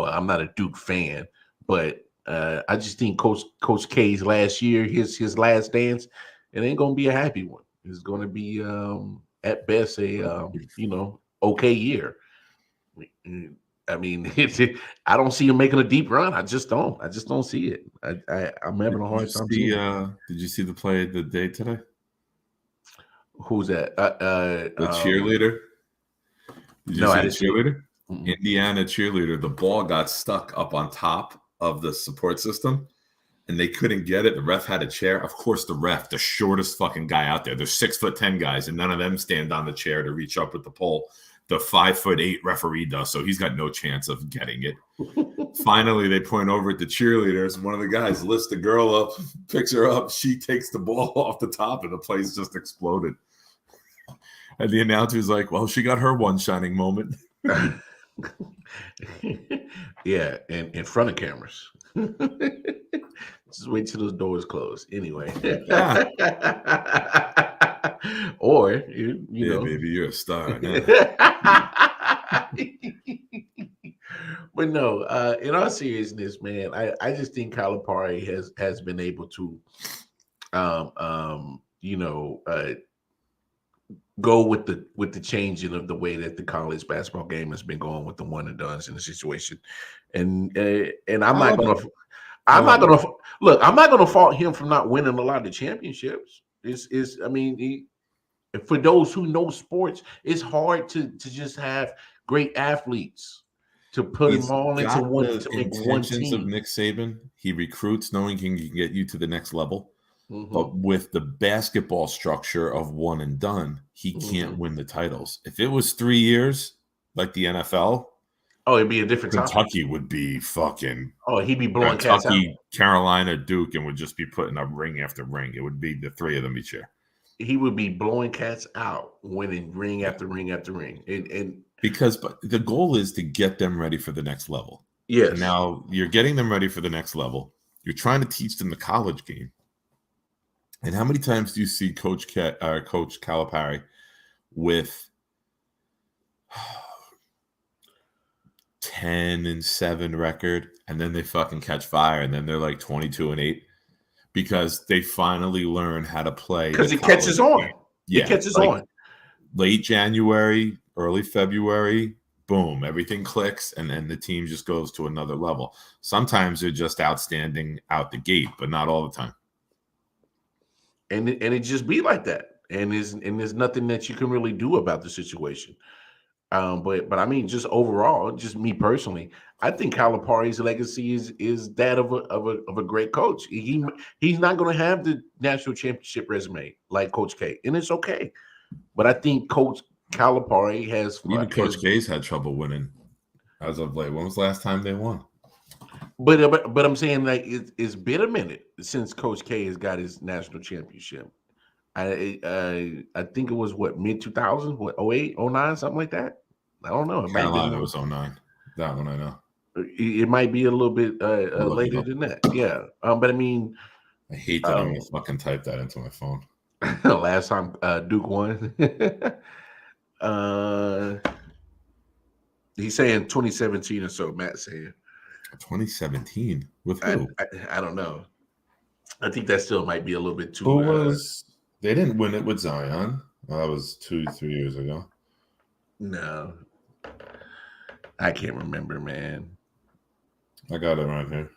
Speaker 4: I'm not a Duke fan, but I just think Coach K's last year, his last dance, it ain't gonna be a happy one. It's gonna be at best a okay year. I don't see him making a deep run. I just don't see it. I'm having a hard time.
Speaker 1: Did you see the play of the day today?
Speaker 4: Who's that?
Speaker 1: The cheerleader. Did you see the cheerleader? Mm-hmm. Indiana cheerleader. The ball got stuck up on top of the support system, and they couldn't get it. The ref had a chair. Of course, the ref, the shortest fucking guy out there. There's 6'10" guys, and none of them stand on the chair to reach up with the pole. The 5'8" referee does, so he's got no chance of getting it. Finally, they point over at the cheerleaders. One of the guys lifts the girl up, picks her up. She takes the ball off the top, and the place just exploded. And the announcer's like, well, she got her one shining moment.
Speaker 4: Yeah, and in front of cameras. Just wait till those doors close. Anyway.
Speaker 1: Yeah.
Speaker 4: Or, you know.
Speaker 1: Baby, you're a star. Now.
Speaker 4: But no, in all seriousness, man, I just think Calipari has been able to, go with the changing of the way that the college basketball game has been going with the one and dones in the situation, and I'm not gonna fault him for not winning a lot of the championships. For those who know sports, it's hard to just have great athletes to put them all into one to make one team.
Speaker 1: Of Nick Saban, he recruits knowing he can get you to the next level.
Speaker 4: Mm-hmm.
Speaker 1: But with the basketball structure of one and done, he can't win the titles. If it was 3 years like the NFL,
Speaker 4: it'd be a different
Speaker 1: Kentucky
Speaker 4: topic.
Speaker 1: Would be fucking.
Speaker 4: He'd be blowing cats out.
Speaker 1: Carolina, Duke, and would just be putting up ring after ring. It would be the three of them each year.
Speaker 4: He would be blowing cats out, winning ring after ring after ring, and
Speaker 1: but the goal is to get them ready for the next level.
Speaker 4: Yes.
Speaker 1: And now you're getting them ready for the next level. You're trying to teach them the college game. And how many times do you see Coach Calipari with 10-7 record, and then they fucking catch fire, and then they're like 22-8 because they finally learn how to play.
Speaker 4: Because it catches on.
Speaker 1: Yeah,
Speaker 4: it catches on.
Speaker 1: Late January, early February, boom, everything clicks, and then the team just goes to another level. Sometimes they're just outstanding out the gate, but not all the time.
Speaker 4: And it just be like that, and there's nothing that you can really do about the situation. But I mean, just overall, just me personally, I think Calipari's legacy is that of a great coach. He's not going to have the national championship resume like Coach K, and it's okay. But I think Coach Calipari has.
Speaker 1: Even Coach K's had trouble winning as of late. When was the last time they won?
Speaker 4: But I'm saying, like, it's been a minute since Coach K has got his national championship. I think it was mid 2000s, 08, 09, something like that. I don't know.
Speaker 1: Carolina was 09. That one I know.
Speaker 4: It might be a little bit later than that. Yeah. But I mean,
Speaker 1: I hate that I'm gonna fucking type that into my phone.
Speaker 4: Last time Duke won. He's saying 2017 or so. Matt's saying
Speaker 1: 2017 with who?
Speaker 4: I don't know. I think that still might be a little bit too.
Speaker 1: Who was? They didn't win it with Zion. Well, that was 2-3 years ago.
Speaker 4: No, I can't remember, man.
Speaker 1: I got it right here.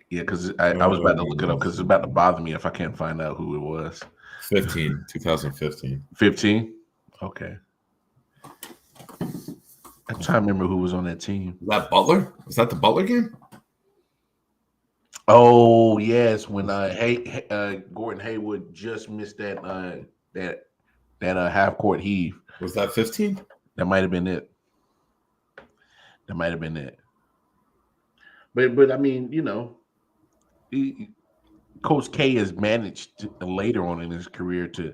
Speaker 4: Yeah, because I was about to look it up because it's about to bother me if I can't find out who it was.
Speaker 1: 2015.
Speaker 4: 15? Okay. I'm trying to remember who was on that team.
Speaker 1: Was that Butler? Was that the Butler game?
Speaker 4: Oh, yes. When Gordon Hayward just missed that half court heave.
Speaker 1: Was that 15?
Speaker 4: That might have been it. But I mean, Coach K has managed later on in his career to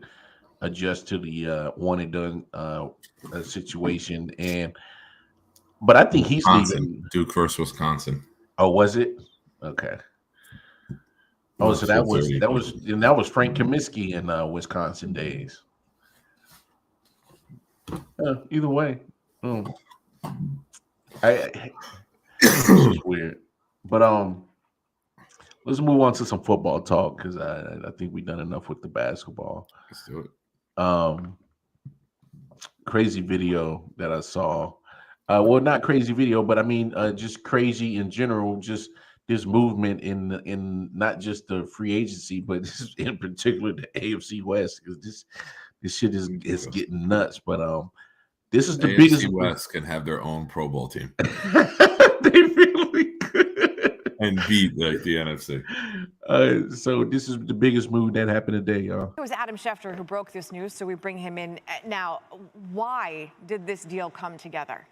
Speaker 4: adjust to the one and done situation, but I think he's leaving.
Speaker 1: Duke versus Wisconsin.
Speaker 4: Oh, was it? Okay. Oh, so that was Frank Kaminsky in Wisconsin days. Either way, it's just weird. But let's move on to some football talk because I think we've done enough with the basketball.
Speaker 1: Let's do it.
Speaker 4: Crazy video that I saw. Well, not crazy video, but I mean just crazy in general. Just this movement in not just the free agency, but in particular the AFC West, because this shit is getting nuts. But this is the
Speaker 1: AFC
Speaker 4: biggest.
Speaker 1: West can have their own Pro Bowl team.
Speaker 4: They really could.
Speaker 1: and beat like the NFC.
Speaker 4: So this is the biggest move that happened today, y'all.
Speaker 6: It was Adam Schefter who broke this news, so we bring him in. Now, why did this deal come together?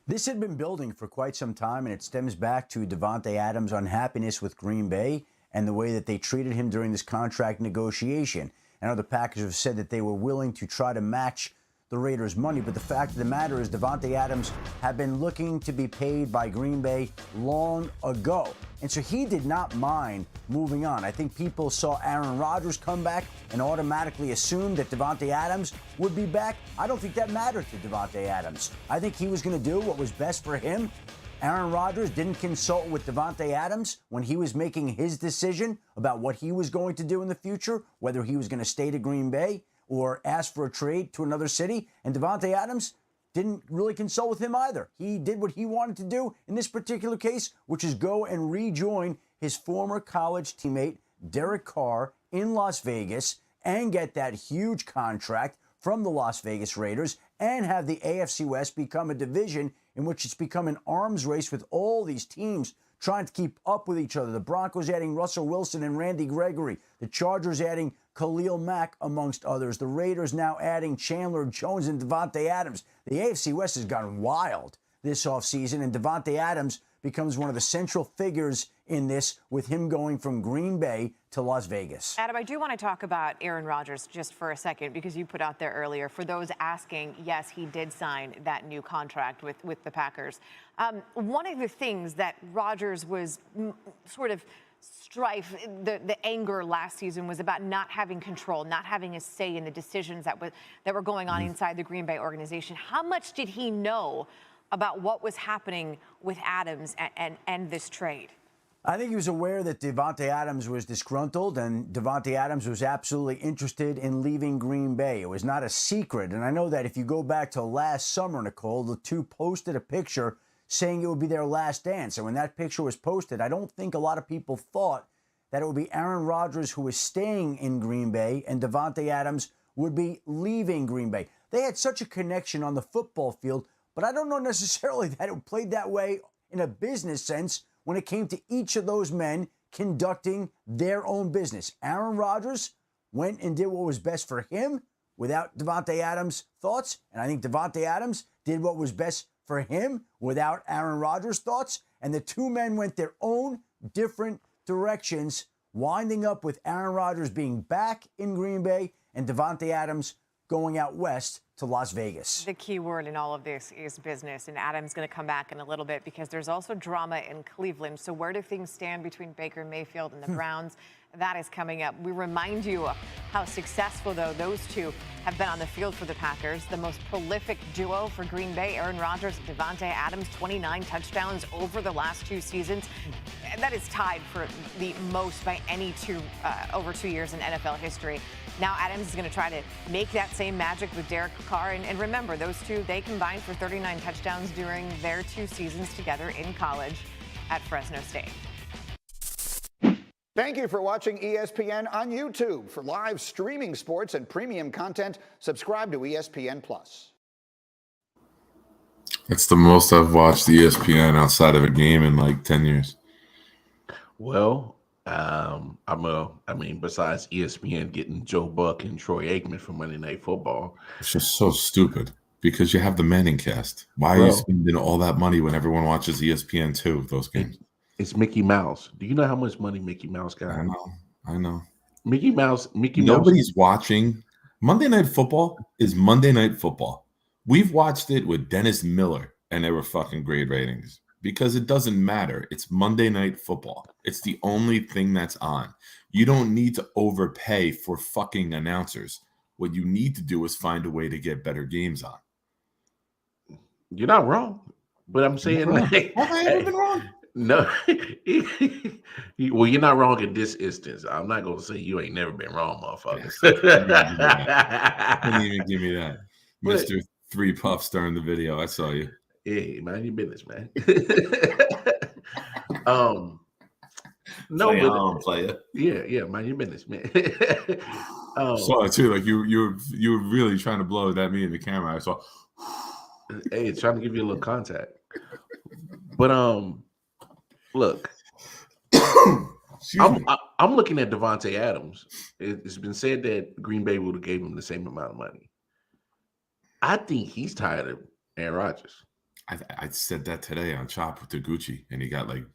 Speaker 7: This had been building for quite some time, and it stems back to Davante Adams' unhappiness with Green Bay and the way that they treated him during this contract negotiation. I know the Packers have said that they were willing to try to match the Raiders' money, but the fact of the matter is Davante Adams had been looking to be paid by Green Bay long ago. And so he did not mind moving on. I think people saw Aaron Rodgers come back and automatically assumed that Davante Adams would be back. I don't think that mattered to Davante Adams. I think he was going to do what was best for him. Aaron Rodgers didn't consult with Davante Adams when he was making his decision about what he was going to do in the future, whether he was going to stay to Green Bay or ask for a trade to another city. And Davante Adams didn't really consult with him either. He did what he wanted to do in this particular case, which is go and rejoin his former college teammate, Derek Carr, in Las Vegas and get that huge contract from the Las Vegas Raiders and have the AFC West become a division in which it's become an arms race with all these teams trying to keep up with each other. The Broncos adding Russell Wilson and Randy Gregory. The Chargers adding Khalil Mack, amongst others. The Raiders now adding Chandler Jones and Davante Adams. The AFC West has gone wild this offseason, and Davante Adams becomes one of the central figures in this with him going from Green Bay to Las Vegas.
Speaker 6: Adam, I do want to talk about Aaron Rodgers just for a second because you put out there earlier, for those asking, yes, he did sign that new contract with the Packers. One of the things that Rodgers was sort of the anger last season was about not having control, not having a say in the decisions that were going on inside the Green Bay organization. How much did he know about what was happening with Adams and this trade?
Speaker 7: I think he was aware that Davante Adams was disgruntled, and Davante Adams was absolutely interested in leaving Green Bay. It was not a secret, and I know that if you go back to last summer, Nicole, the two posted a picture saying it would be their last dance. And when that picture was posted, I don't think a lot of people thought that it would be Aaron Rodgers who was staying in Green Bay and Davante Adams would be leaving Green Bay. They had such a connection on the football field, but I don't know necessarily that it played that way in a business sense when it came to each of those men conducting their own business. Aaron Rodgers went and did what was best for him without Davante Adams' thoughts, and I think Davante Adams did what was best for him without Aaron Rodgers' thoughts, and the two men went their own different directions, winding up with Aaron Rodgers being back in Green Bay and Davante Adams going out west to Las Vegas.
Speaker 6: The key word in all of this is business, and Adam's going to come back in a little bit because there's also drama in Cleveland. So where do things stand between Baker Mayfield and the Browns? That is coming up. We remind you how successful, though, those two have been on the field for the Packers. The most prolific duo for Green Bay, Aaron Rodgers, Davante Adams, 29 touchdowns over the last 2 seasons. And that is tied for the most by any over 2 years in NFL history. Now Adams is going to try to make that same magic with Derek Carr. And remember, those two, they combined for 39 touchdowns during their 2 seasons together in college at Fresno State.
Speaker 8: Thank you for watching ESPN on YouTube. For live streaming sports and premium content, subscribe to ESPN+.
Speaker 1: It's the most I've watched ESPN outside of a game in like 10 years.
Speaker 4: Well, besides ESPN getting Joe Buck and Troy Aikman for Monday Night Football.
Speaker 1: It's just so stupid because you have the Manning cast. Why are you spending all that money when everyone watches ESPN2, those games?
Speaker 4: It's Mickey Mouse. Do you know how much money Mickey Mouse got?
Speaker 1: I know.
Speaker 4: Mickey Mouse.
Speaker 1: Nobody's watching. Monday Night Football is Monday Night Football. We've watched it with Dennis Miller, and they were fucking great ratings because it doesn't matter. It's Monday Night Football. It's the only thing that's on. You don't need to overpay for fucking announcers. What you need to do is find a way to get better games on.
Speaker 4: You're not wrong, but I'm saying,
Speaker 1: have I ever been wrong?
Speaker 4: No. Well, you're not wrong in this instance. I'm not going to say you ain't never been wrong, motherfucker.
Speaker 1: Couldn't even give me that. Mr. 3 puffs during the video. I saw you.
Speaker 4: Hey, mind your business, man.
Speaker 1: Player.
Speaker 4: Yeah, mind your business, man.
Speaker 1: Saw it too. Like you were really trying to blow at me in the camera. I saw.
Speaker 4: Hey, trying to give you a little contact. But look,
Speaker 1: Excuse me.
Speaker 4: I'm looking at Devontae Adams. It's been said that Green Bay would have gave him the same amount of money. I think he's tired of Aaron Rodgers.
Speaker 1: I said that today on Chop with Taguchi, and he got like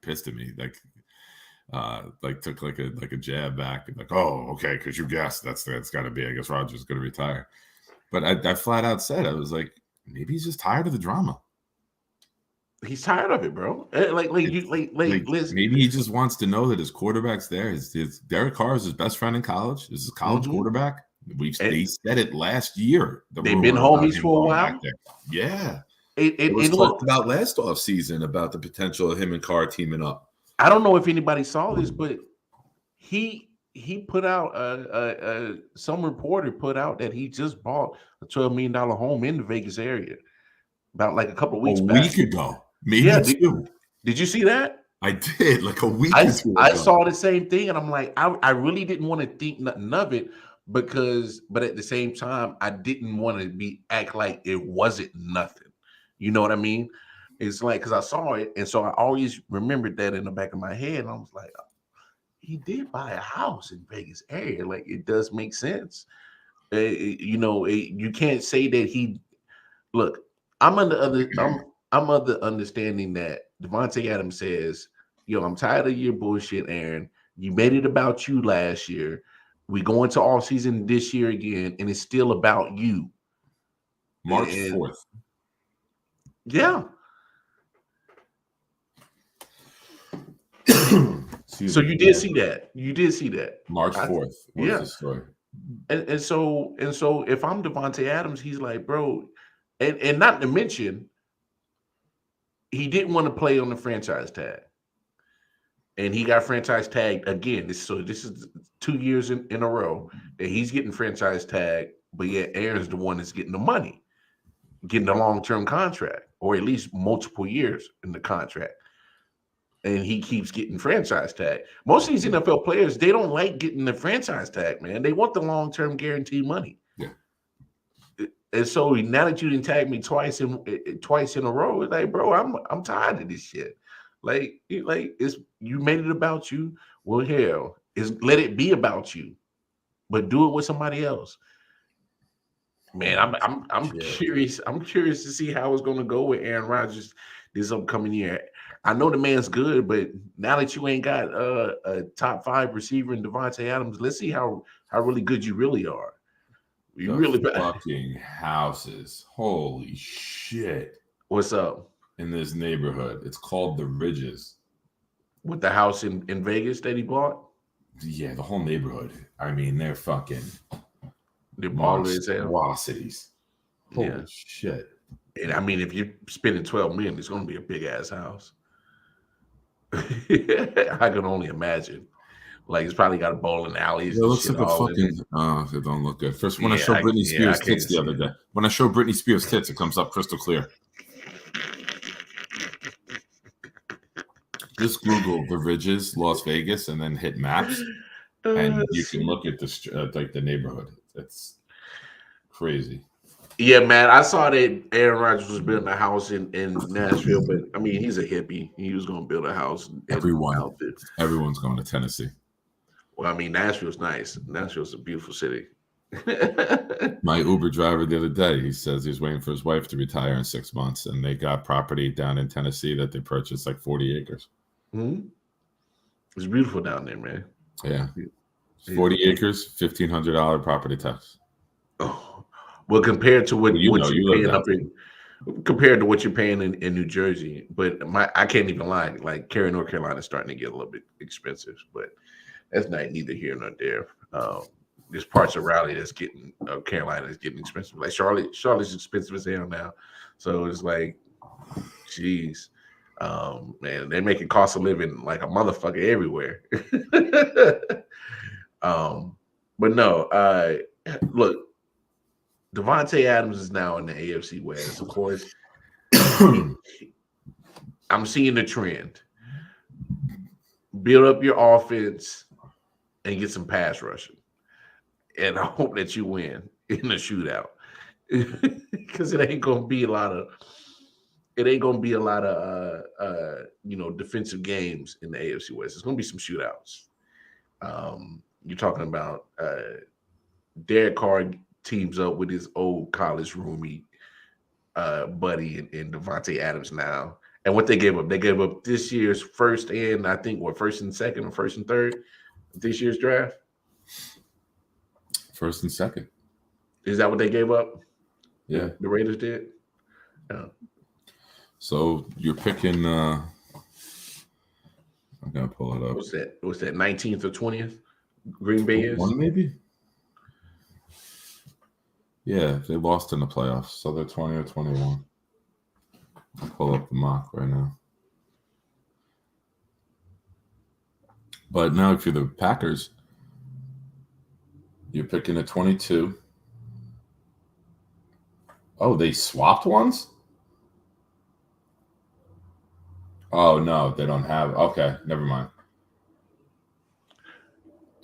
Speaker 1: pissed at me, like took like a jab back, and like, oh, okay, because you guessed that's got to be. I guess Rodgers is going to retire. But I flat out said, I was like, maybe he's just tired of the drama.
Speaker 4: He's tired of it, bro. Listen.
Speaker 1: Maybe he just wants to know that his quarterback's there. His Derek Carr is his best friend in college. This is his college quarterback. They said it last year.
Speaker 4: They've been homies for a while.
Speaker 1: Yeah. It was talked about last offseason about the potential of him and Carr teaming up.
Speaker 4: I don't know if anybody saw this, but he put out some reporter put out that he just bought a $12 million home in the Vegas area about like a couple of weeks back.
Speaker 1: A week ago. Maybe two.
Speaker 4: Did you see that?
Speaker 1: I did, like a week
Speaker 4: I
Speaker 1: ago.
Speaker 4: I saw the same thing, and I'm like, I really didn't want to think nothing of it but at the same time, I didn't want to act like it wasn't nothing. You know what I mean? It's like, because I saw it, and so I always remembered that in the back of my head, and I was like, oh, he did buy a house in Vegas area. Like, it does make sense. You can't say that he. Look, I'm of the understanding that Devontae Adams says, yo, I'm tired of your bullshit, Aaron. You made it about you last year. We go into all season this year again, and it's still about you.
Speaker 1: March 4th.
Speaker 4: Yeah. So you did see that. You did see that.
Speaker 1: March 4th.
Speaker 4: Yeah.
Speaker 1: The story?
Speaker 4: And so if I'm Devontae Adams, he's like, bro, and not to mention, he didn't want to play on the franchise tag. And he got franchise tagged again. This is 2 years in a row that he's getting franchise tagged, but yet Aaron's the one that's getting the money, getting a long-term contract, or at least multiple years in the contract. And he keeps getting franchise tag. Most of these NFL players, they don't like getting the franchise tag, man. They want the long-term guaranteed money.
Speaker 1: Yeah.
Speaker 4: And so now that you didn't tag me twice in a row, it's like, bro, I'm tired of this shit. Like it's you made it about you. Well, hell, let it be about you, but do it with somebody else. Man, I'm curious. I'm curious to see how it's going to go with Aaron Rodgers this upcoming year. I know the man's good, but now that you ain't got a top 5 receiver in Devontae Adams, let's see how really good you really are. You really
Speaker 1: fucking houses. Holy shit!
Speaker 4: What's up
Speaker 1: in this neighborhood? It's called the Ridges.
Speaker 4: With the house in Vegas that he bought.
Speaker 1: Yeah, the whole neighborhood. I mean, they're fucking.
Speaker 4: They're monstrosities.
Speaker 1: Holy shit!
Speaker 4: And I mean, if you're spending $12 million, it's going to be a big ass house. I can only imagine. Like, it's probably got a bowling alleys.
Speaker 1: It looks like a fucking. It don't look good. First, when I show Britney Spears tits the other day, when I show Britney Spears tits, it comes up crystal clear. Just Google the Ridges, Las Vegas, and then hit maps, and you can look at the neighborhood. It's crazy.
Speaker 4: Yeah, man. I saw that Aaron Rodgers was building a house in Nashville, but I mean, he's a hippie. He was going to build a house.
Speaker 1: Everyone's going to Tennessee.
Speaker 4: Well, I mean, Nashville's nice. Nashville's a beautiful city.
Speaker 1: My Uber driver the other day, he says he's waiting for his wife to retire in 6 months, and they got property down in Tennessee that they purchased, like 40 acres.
Speaker 4: Mm-hmm. It's beautiful down there, man.
Speaker 1: Yeah. 40 acres, $1,500 property tax.
Speaker 4: Oh, well, compared to what you're paying compared to what you're paying in New Jersey, but I can't even lie. Like, Cary, North Carolina is starting to get a little bit expensive, but that's neither here nor there. There's parts of Raleigh that's getting Carolina is getting expensive. Like Charlotte's expensive as hell now. So it's like, geez, man, they're making cost of living like a motherfucker everywhere. But no, look, Devontae Adams is now in the AFC West. Of course, I'm seeing the trend. Build up your offense and get some pass rushing. And I hope that you win in the shootout. Because it ain't going to be a lot of it ain't gonna be a lot of defensive games in the AFC West. It's gonna be some shootouts. You're talking about Derek Carr teams up with his old college roomie buddy in Devontae Adams now. And what they gave up this year's first and I think first and second or first and third this year's draft.
Speaker 1: First and second.
Speaker 4: Is that what they gave up?
Speaker 1: Yeah,
Speaker 4: the Raiders did. Yeah.
Speaker 1: So you're picking. I'm gonna pull it up.
Speaker 4: What's that? 19th or 20th? Green Bay is
Speaker 1: one maybe. Yeah, they lost in the playoffs, so they're 20 or 21. I'll pull up the mock right now. But now, if you're the Packers, you're picking a 22. Oh, they swapped ones? Oh, no, they don't have. Okay, never mind.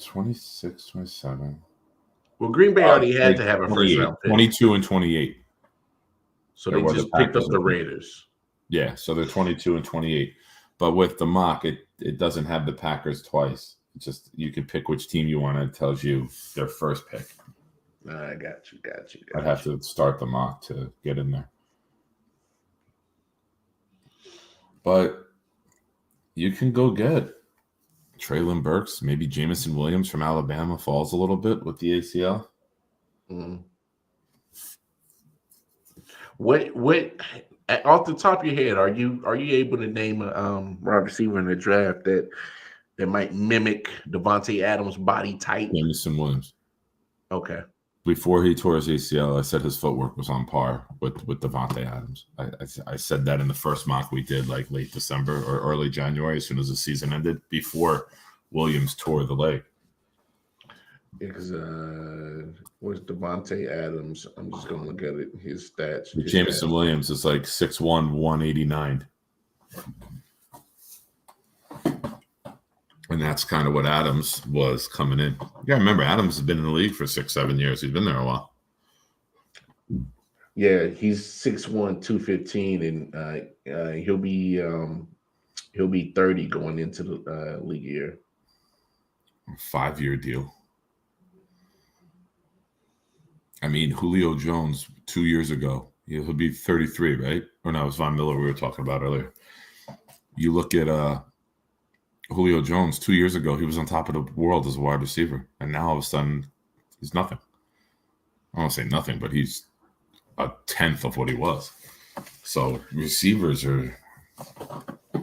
Speaker 1: 26, 27.
Speaker 4: Well, Green Bay already had to have a first round pick.
Speaker 1: 22 and 28.
Speaker 4: So they just picked up the Raiders.
Speaker 1: Yeah, so they're 22 and 28. But with the mock, it doesn't have the Packers twice. It's just you can pick which team you want. It tells you their first pick.
Speaker 4: I got you.
Speaker 1: I'd have to start the mock to get in there. But you can go get Treylon Burks, maybe Jamison Williams from Alabama falls a little bit with the ACL.
Speaker 4: Mm. What off the top of your head, are you able to name a wide receiver in the draft that might mimic Devontae Adams' body type?
Speaker 1: Jamison Williams.
Speaker 4: Okay.
Speaker 1: Before he tore his ACL, I said his footwork was on par with Devontae Adams. I said that in the first mock we did, like late December or early January, as soon as the season ended, before Williams tore the leg.
Speaker 4: Because where's Devontae Adams? I'm just gonna look at it. His stats.
Speaker 1: Jamison Williams is like 6'1", 189. And that's kind of what Adams was coming in. You gotta remember, Adams has been in the league for 6-7 years. He's been there a while.
Speaker 4: Yeah, he's 6'1", 215, and he'll be 30 going into the league year.
Speaker 1: 5-year deal. I mean, Julio Jones 2 years ago, he'll be 33, right? Or no, it was Von Miller we were talking about earlier. You look at Julio Jones 2 years ago, he was on top of the world as a wide receiver. And now all of a sudden, he's nothing. I won't say nothing, but he's a tenth of what he was. So receivers are, I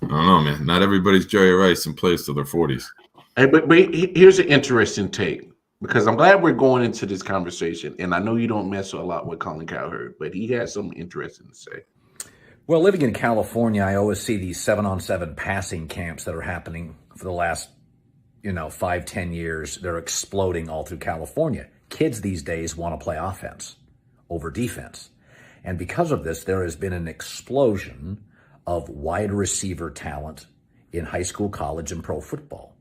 Speaker 1: don't know, man. Not everybody's Jerry Rice and plays till their 40s.
Speaker 4: Hey, but here's an interesting take, because I'm glad we're going into this conversation. And I know you don't mess a lot with Colin Cowherd, but he has something interesting to say.
Speaker 9: Well, living in California, I always see these 7-on-7 passing camps that are happening for the last, 5-10 years. They're exploding all through California. Kids these days want to play offense over defense. And because of this, there has been an explosion of wide receiver talent in high school, college, and pro football.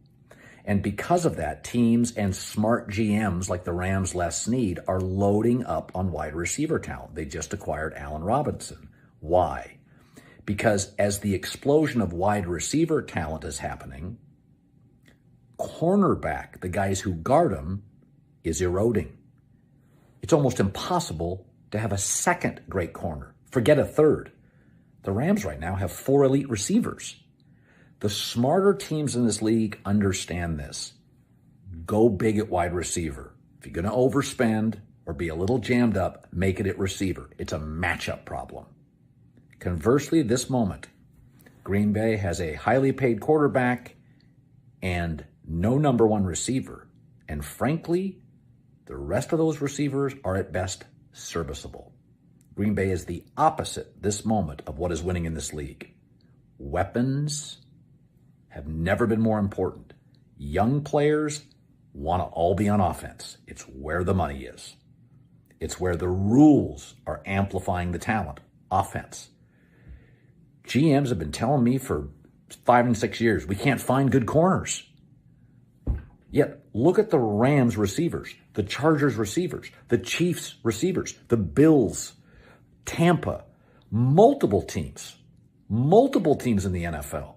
Speaker 9: And because of that, teams and smart GMs like the Rams' Les Snead are loading up on wide receiver talent. They just acquired Allen Robinson. Why? Because as the explosion of wide receiver talent is happening, cornerback, the guys who guard them, is eroding. It's almost impossible to have a second great corner. Forget a third. The Rams right now have 4 elite receivers. The smarter teams in this league understand this. Go big at wide receiver. If you're going to overspend or be a little jammed up, make it at receiver. It's a matchup problem. Conversely, this moment, Green Bay has a highly paid quarterback and no number one receiver. And frankly, the rest of those receivers are at best serviceable. Green Bay is the opposite this moment of what is winning in this league. Weapons have never been more important. Young players want to all be on offense. It's where the money is. It's where the rules are amplifying the talent. Offense. GMs have been telling me for 5 and 6 years, we can't find good corners. Yet, look at the Rams receivers, the Chargers receivers, the Chiefs receivers, the Bills, Tampa, multiple teams in the NFL.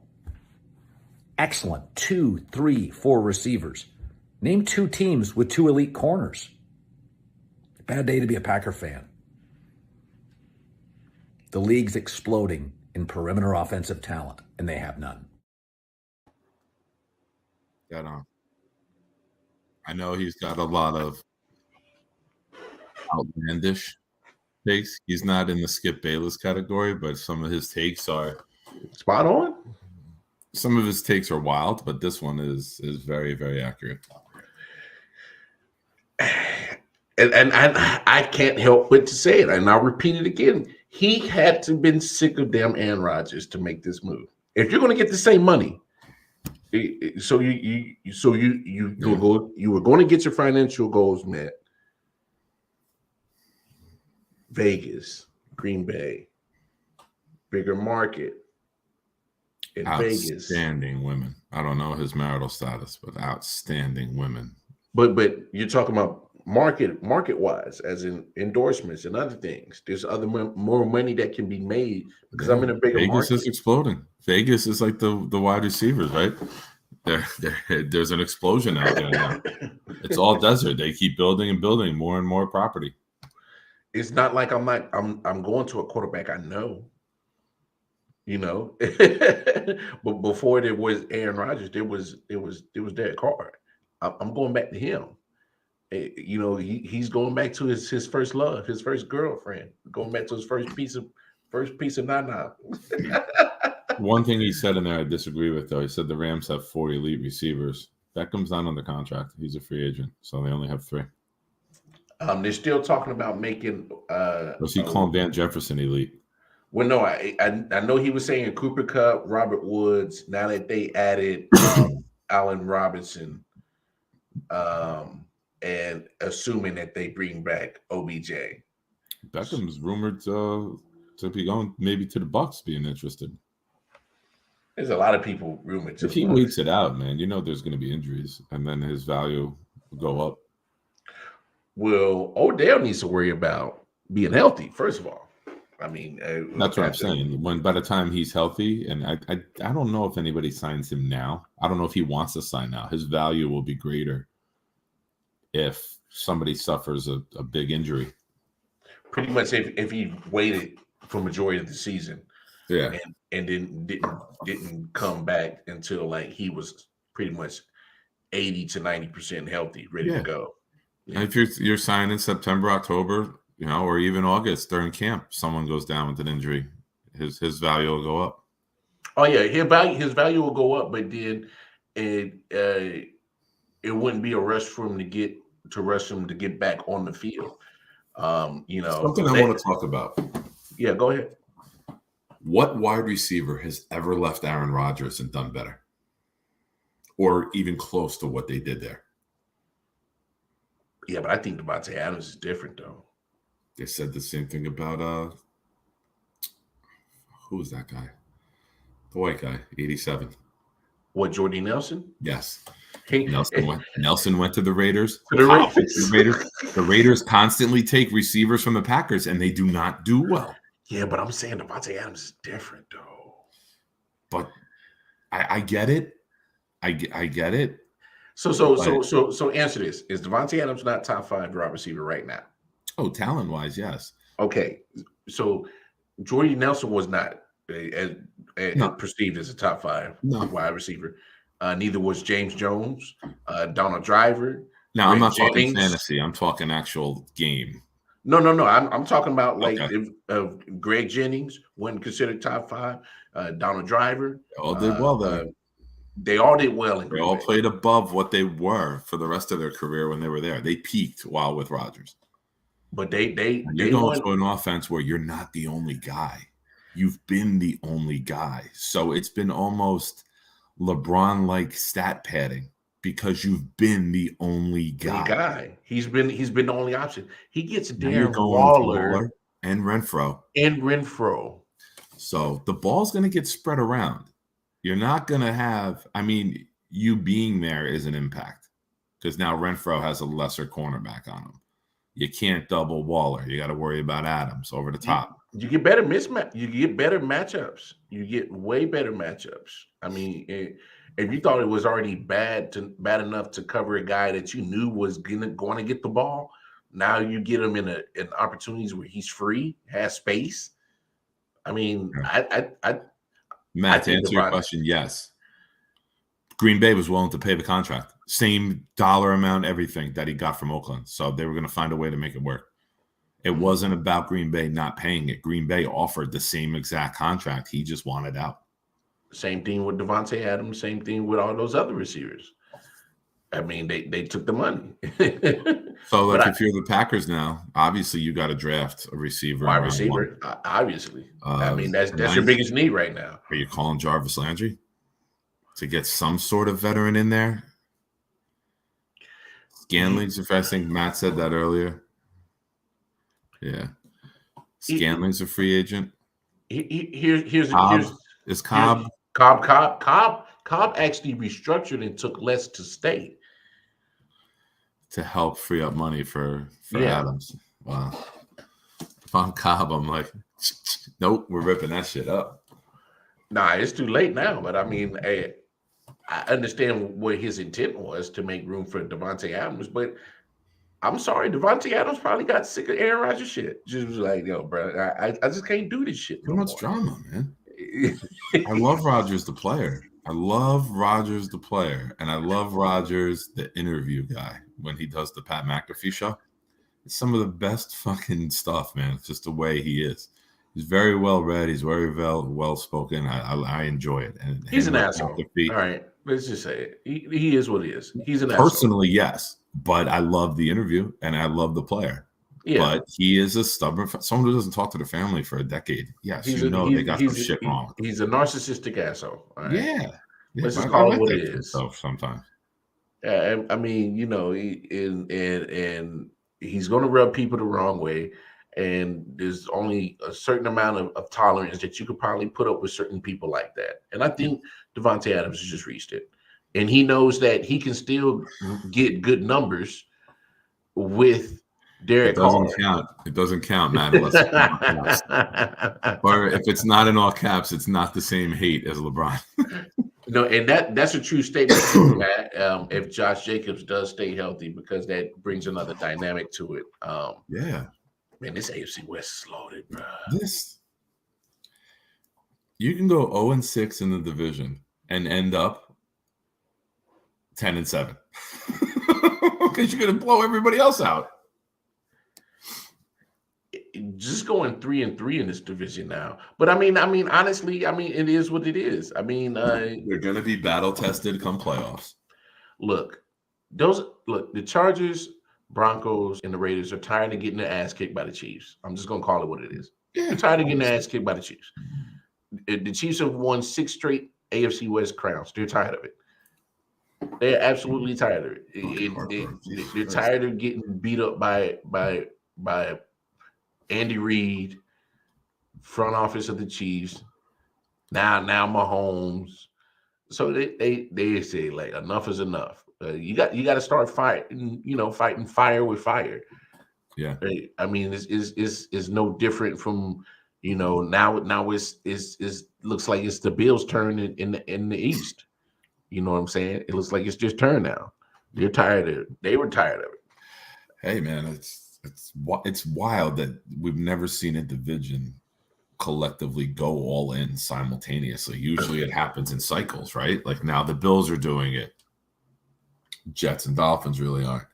Speaker 9: Excellent 2, 3, 4 receivers. Name 2 teams with 2 elite corners. Bad day to be a Packer fan. The league's exploding in perimeter offensive talent, and they have none.
Speaker 1: I know he's got a lot of outlandish takes. He's not in the Skip Bayless category, but some of his takes are
Speaker 4: spot on.
Speaker 1: Some of his takes are wild, but this one is very, very accurate.
Speaker 4: And I can't help but to say it, and I'll repeat it again. He had to been sick of damn Aaron Rodgers to make this move. If you're going to get the same money, so you were going to get your financial goals met. Vegas, Green Bay, bigger market in Vegas.
Speaker 1: Outstanding women. I don't know his marital status, but outstanding women.
Speaker 4: But you're talking about market wise, as in endorsements and other things. There's other more money that can be made because I'm in a bigger
Speaker 1: Vegas
Speaker 4: market.
Speaker 1: is exploding. Vegas is like the wide receivers, right? There's an explosion out there now. It's all desert. They keep building and building more and more property.
Speaker 4: It's not like I'm going to a quarterback I know. But before there was Aaron Rodgers, there was Derek Carr. I'm going back to him. He's going back to his first love, his first girlfriend, going back to his first piece of nana.
Speaker 1: One thing he said in there I disagree with, though. He said the Rams have 4 elite receivers. Beckham's not under contract. He's a free agent, so they only have 3.
Speaker 4: They're still talking about making.
Speaker 1: Was he calling Van Jefferson elite?
Speaker 4: Well, no, I know he was saying Cooper Kupp, Robert Woods. Now that they added Allen Robinson, and assuming that they bring back OBJ.
Speaker 1: Beckham's rumored to be going maybe to the Bucs, being interested.
Speaker 4: There's a lot of people rumored to.
Speaker 1: If he waits it out, man, there's going to be injuries, and then his value will go up.
Speaker 4: Well, Odell needs to worry about being healthy, first of all. I mean,
Speaker 1: that's what I'm saying. By the time he's healthy, and I don't know if anybody signs him now. I don't know if he wants to sign now. His value will be greater if somebody suffers a big injury.
Speaker 4: Pretty much, if he waited for majority of the season,
Speaker 1: yeah,
Speaker 4: and then didn't come back until like he was pretty much 80 to 90% healthy, ready to go.
Speaker 1: Yeah. And if you're signing in September, October, or even August during camp, someone goes down with an injury, his value will go up.
Speaker 4: Oh yeah, his value will go up, but then it wouldn't be a rush for him to get back on the field.
Speaker 1: Something I want to talk about.
Speaker 4: Yeah, go ahead.
Speaker 1: What wide receiver has ever left Aaron Rodgers and done better, or even close to what they did there?
Speaker 4: Yeah, but I think Devontae Adams is different, though.
Speaker 1: They said the same thing about who was that guy? The white guy, 87.
Speaker 4: What, Jordy Nelson?
Speaker 1: Yes. Nelson went to the Raiders. The Raiders constantly take receivers from the Packers, and they do not do well.
Speaker 4: Yeah, but I'm saying Devontae Adams is different, though.
Speaker 1: But I get it. I get it.
Speaker 4: So answer this. Is Devontae Adams not top 5 wide receiver right now?
Speaker 1: Oh, talent-wise, yes.
Speaker 4: Okay. So Jordy Nelson was not perceived as a top 5 wide receiver. Neither was James Jones, Donald Driver.
Speaker 1: Now, I'm not talking fantasy. I'm talking actual game.
Speaker 4: No. I'm talking about Greg Jennings wasn't considered top 5. Donald Driver.
Speaker 1: They all did well there.
Speaker 4: They all did well.
Speaker 1: They all played above what they were for the rest of their career when they were there. They peaked while with Rodgers.
Speaker 4: But they
Speaker 1: go to an offense where you're not the only guy. You've been the only guy. So it's been almost LeBron-like stat padding because you've been the only guy.
Speaker 4: He's been the only option. He gets Darren Waller
Speaker 1: and Renfro. So the ball's going to get spread around. You're not going to have – you being there is an impact because now Renfro has a lesser cornerback on him. You can't double Waller. You got to worry about Adams over the top.
Speaker 4: You get better mismatch. You get better matchups. You get way better matchups. I mean, if you thought it was already bad enough to cover a guy that you knew was going to get the ball, now you get him in opportunities where he's free, has space. I mean,
Speaker 1: Matt, to answer your question, yes. Green Bay was willing to pay the contract, same dollar amount, everything that he got from Oakland. So they were going to find a way to make it work. It wasn't about Green Bay not paying it. Green Bay offered the same exact contract. He just wanted out.
Speaker 4: Same thing with Devontae Adams. Same thing with all those other receivers. I mean, they took the money.
Speaker 1: So, like, if you're the Packers now, obviously you got to draft a receiver.
Speaker 4: Wide receiver, obviously. I mean, that's your biggest need right now.
Speaker 1: Are you calling Jarvis Landry to get some sort of veteran in there? Scanling's, if I think Matt said that earlier. Yeah, Scanling's a free agent.
Speaker 4: Here's
Speaker 1: Cobb.
Speaker 4: Cobb actually restructured and took less to stay
Speaker 1: to help free up money for Adams. Wow. If I'm Cobb, I'm like, nope, we're ripping that shit up.
Speaker 4: Nah, it's too late now. But I mean, I understand what his intent was, to make room for Devontae Adams. But I'm sorry, Devontae Adams probably got sick of Aaron Rodgers shit. Just was like, yo, bro, I just can't do this shit.
Speaker 1: Too much drama, man. I love Rodgers the player. And I love Rodgers the interview guy when he does the Pat McAfee show. It's some of the best fucking stuff, man. It's just the way he is. He's very well read. He's very well spoken. I enjoy it. And
Speaker 4: he's an asshole. All right, let's just say it. He is what he is. He's an asshole.
Speaker 1: Personally, yes, but I love the interview and I love the player. Yeah. But he is a stubborn someone who doesn't talk to the family for a decade. Yes, they got some shit wrong.
Speaker 4: He's a narcissistic asshole. Right?
Speaker 1: Yeah.
Speaker 4: Let's just call it what it is.
Speaker 1: Sometimes.
Speaker 4: Yeah, I mean, you know, and he's going to rub people the wrong way. And there's only a certain amount of tolerance that you could probably put up with certain people like that. And I think Devontae Adams has just reached it. And he knows that he can still get good numbers with Derek Carr.
Speaker 1: It doesn't count, Matt. Unless it's in all caps. Or if it's not in all caps, it's not the same hate as LeBron.
Speaker 4: No, and that's a true statement, Matt. If Josh Jacobs does stay healthy, because that brings another dynamic to it.
Speaker 1: Yeah.
Speaker 4: Man, this AFC West is loaded, bro.
Speaker 1: You can go 0-6 in the division and end up 10-7 because you're going to blow everybody else out.
Speaker 4: Just going 3-3 in this division now. But I mean, honestly, it is what it is. I mean,
Speaker 1: they're going to be battle tested come playoffs.
Speaker 4: Look, the Chargers, Broncos, and the Raiders are tired of getting their ass kicked by the Chiefs. I'm just going to call it what it is. They're tired of getting their ass kicked by the Chiefs. The Chiefs have won 6 straight AFC West crowns. They're tired of it. They're absolutely tired of it. They're tired of getting beat up by Andy Reid, front office of the Chiefs. Now Mahomes. So they say, like, enough is enough. You got to start fighting fire with fire.
Speaker 1: Yeah.
Speaker 4: I mean, it's no different from, now it's looks like it's the Bills' turn in the East. You know what I'm saying? It looks like it's just turn now. They're tired of it. They were tired of it.
Speaker 1: Hey, man, it's wild that we've never seen a division collectively go all in simultaneously. Usually it happens in cycles, right? Like now the Bills are doing it. Jets and Dolphins really aren't.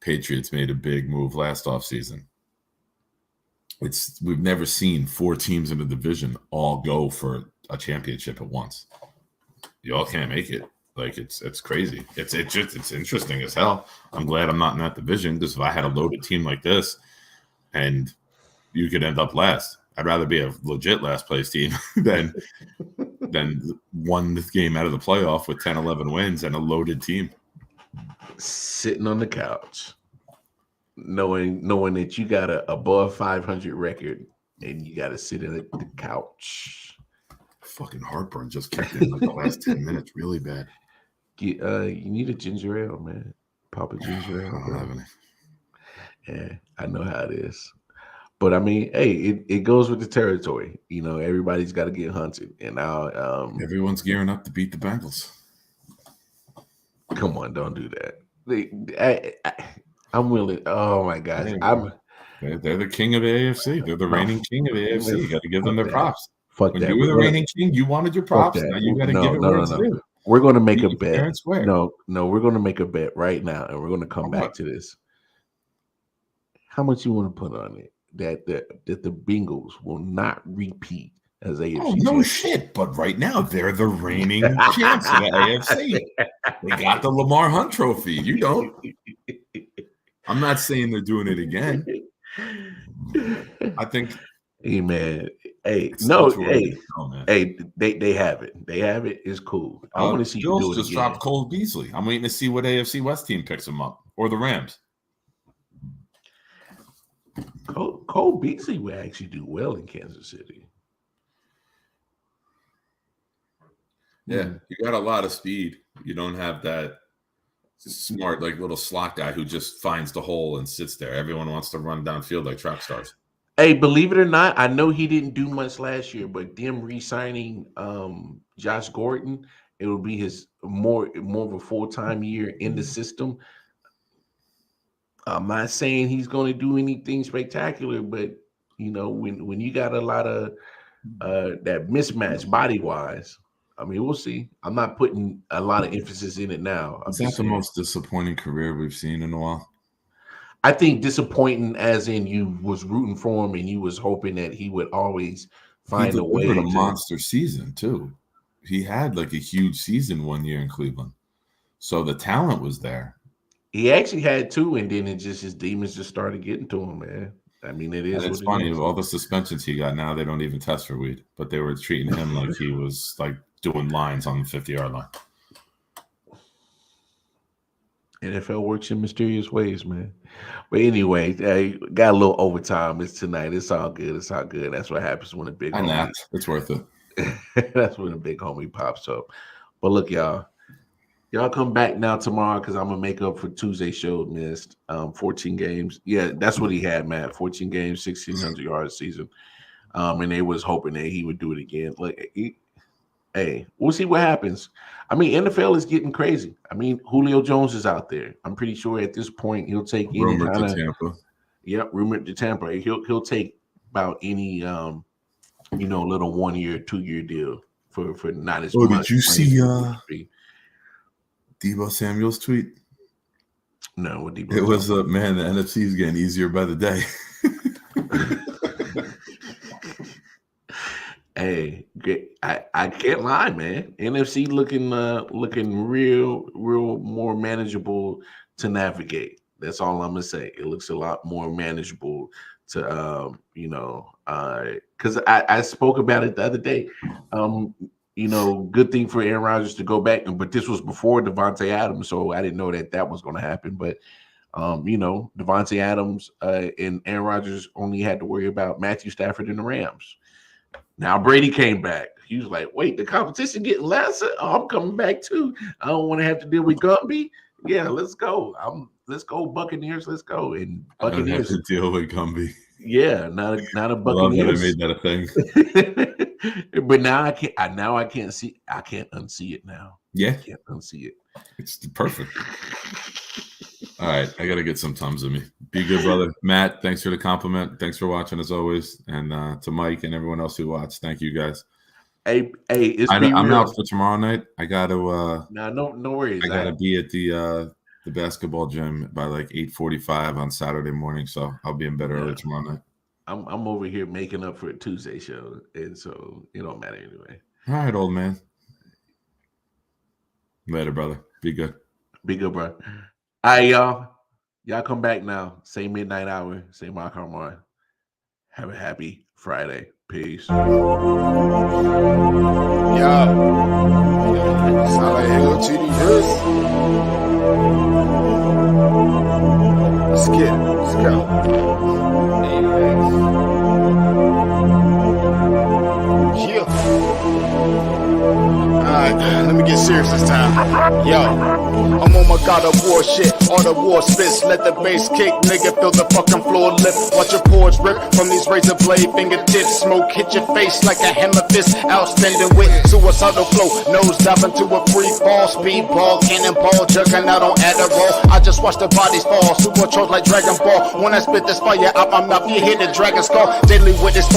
Speaker 1: Patriots made a big move last offseason. We've never seen 4 teams in the division all go for a championship at once. Y'all can't make it. Like it's crazy. It's interesting as hell. I'm glad I'm not in that division, because if I had a loaded team like this and you could end up last, I'd rather be a legit last place team than one game out of the playoff with 10, 11 wins and a loaded team.
Speaker 4: Sitting on the couch, knowing that you got a above 500 record and you got to sit in the couch.
Speaker 1: Fucking heartburn just kicked in like the last 10 minutes, really bad.
Speaker 4: You need a ginger ale, man. Pop a ginger ale.
Speaker 1: I don't have any.
Speaker 4: Yeah, I know how it is. But I mean, hey, it goes with the territory. You know, everybody's got to get hunted, and now
Speaker 1: everyone's gearing up to beat the Bengals.
Speaker 4: Come on, don't do that. I'm willing. Oh my gosh,
Speaker 1: they're the king of the AFC. They're the reigning king of the AFC. You got to give them their props.
Speaker 4: Fuck
Speaker 1: when
Speaker 4: that.
Speaker 1: you were the reigning king, you wanted your props. Now you got to give it where it's due.
Speaker 4: We're going to make a bet. No, we're going to make a bet right now, and we're going to come back to this. How much you want to put on it that the Bengals will not repeat as AFC?
Speaker 1: Oh, no shit! But right now they're the reigning champs of the AFC. They got the Lamar Hunt Trophy. You don't. I'm not saying they're doing it again. I think.
Speaker 4: Hey man. Hey, no. Hey, hey. They have it. They have it. It's cool. I want to see you do it
Speaker 1: just
Speaker 4: again.
Speaker 1: dropped Cole Beasley. I'm waiting to see what AFC West team picks him up, or the Rams.
Speaker 4: Cole Beasley would actually do well in Kansas City.
Speaker 1: Yeah, you got a lot of speed. You don't have that smart, like little slot guy who just finds the hole and sits there. Everyone wants to run downfield like track stars.
Speaker 4: Hey, believe it or not, I know he didn't do much last year, but them re-signing Josh Gordon, it will be his more of a full-time year in the system. I'm not saying he's going to do anything spectacular, but you know, when you got a lot of that mismatch body-wise, I mean, we'll see. I'm not putting a lot of emphasis in it now.
Speaker 1: Is that the most disappointing career we've seen in a while?
Speaker 4: I think disappointing as in you was rooting for him and you was hoping that he would always find a way.
Speaker 1: He delivered a monster season too. He had like a huge season one year in Cleveland. So the talent was there.
Speaker 4: He actually had two, and then his demons just started getting to him, man. I mean, it is.
Speaker 1: And it's funny, all the suspensions he got now, they don't even test for weed, but they were treating him like he was like doing lines on the 50-yard line.
Speaker 4: NFL works in mysterious ways, man. But anyway, got a little overtime. It's tonight. It's all good. It's all good. That's what happens when a big homie.
Speaker 1: It's worth it.
Speaker 4: That's when a big homie pops up. But look, y'all come back now tomorrow because I'm gonna make up for Tuesday show missed. 14 games. Yeah, that's what he had, man. 14 games, 1,600 yards season. And they was hoping that he would do it again. Look, hey, we'll see what happens. I mean, NFL is getting crazy. I mean, Julio Jones is out there. I'm pretty sure at this point he'll take any
Speaker 1: rumored
Speaker 4: kind of
Speaker 1: Tampa.
Speaker 4: Yeah, rumored to Tampa. He'll take about any little 1 year, 2 year deal for not as much.
Speaker 1: Oh, did you see Deebo Samuel's tweet?
Speaker 4: No, what Deebo?
Speaker 1: It was man, the NFC is getting easier by the day.
Speaker 4: Hey, I can't lie, man. NFC looking real more manageable to navigate. That's all I'm gonna say. It looks a lot more manageable to because I spoke about it the other day. Good thing for Aaron Rodgers to go back, but this was before Devontae Adams, so I didn't know that was going to happen. But Devontae Adams and Aaron Rodgers only had to worry about Matthew Stafford and the Rams. Now Brady came back. He was like, wait, the competition getting lesser? Oh, I'm coming back too. I don't want to have to deal with Gumby. Yeah, let's go. Let's go Buccaneers. Let's go. And Buccaneers
Speaker 1: I don't have to deal with Gumby.
Speaker 4: Yeah, not a Buccaneers.
Speaker 1: I made that a thing.
Speaker 4: But now I can't. I can't see. I can't unsee it now.
Speaker 1: Yeah,
Speaker 4: I can't unsee it.
Speaker 1: It's perfect. All right, I gotta get some Tums in me. Be good, brother. Matt, thanks for the compliment. Thanks for watching as always, and to Mike and everyone else who watched, thank you guys.
Speaker 4: Hey,
Speaker 1: I'm out for tomorrow night. I got to.
Speaker 4: No worries.
Speaker 1: I got to be at the basketball gym by like 8:45 on Saturday morning, so I'll be in bed early tomorrow night.
Speaker 4: I'm over here making up for a Tuesday show, and so it don't matter anyway.
Speaker 1: All right, old man. Later, brother. Be good.
Speaker 4: Be good, bro. All right, y'all. Y'all come back now. Same midnight hour. Same Mark Harmon. Have a happy Friday. Peace.
Speaker 2: Yo. Sound like hell to the verse. Let's get it. Let's go. Yeah. Alright, let me get serious this time. Yo. I'm on my God of War shit, all the war spits. Let the bass kick, nigga, feel the fucking floor lift. Watch your pores rip from these razor blade fingertips. Smoke hit your face like a hammer fist. Outstanding with suicidal flow. Nose diving to a free fall. Speedball, cannonball, jugging out on Adderall. I just watch the bodies fall. Supercharged like Dragon Ball. When I spit this fire out my mouth, you hear the dragon skull. Deadly with this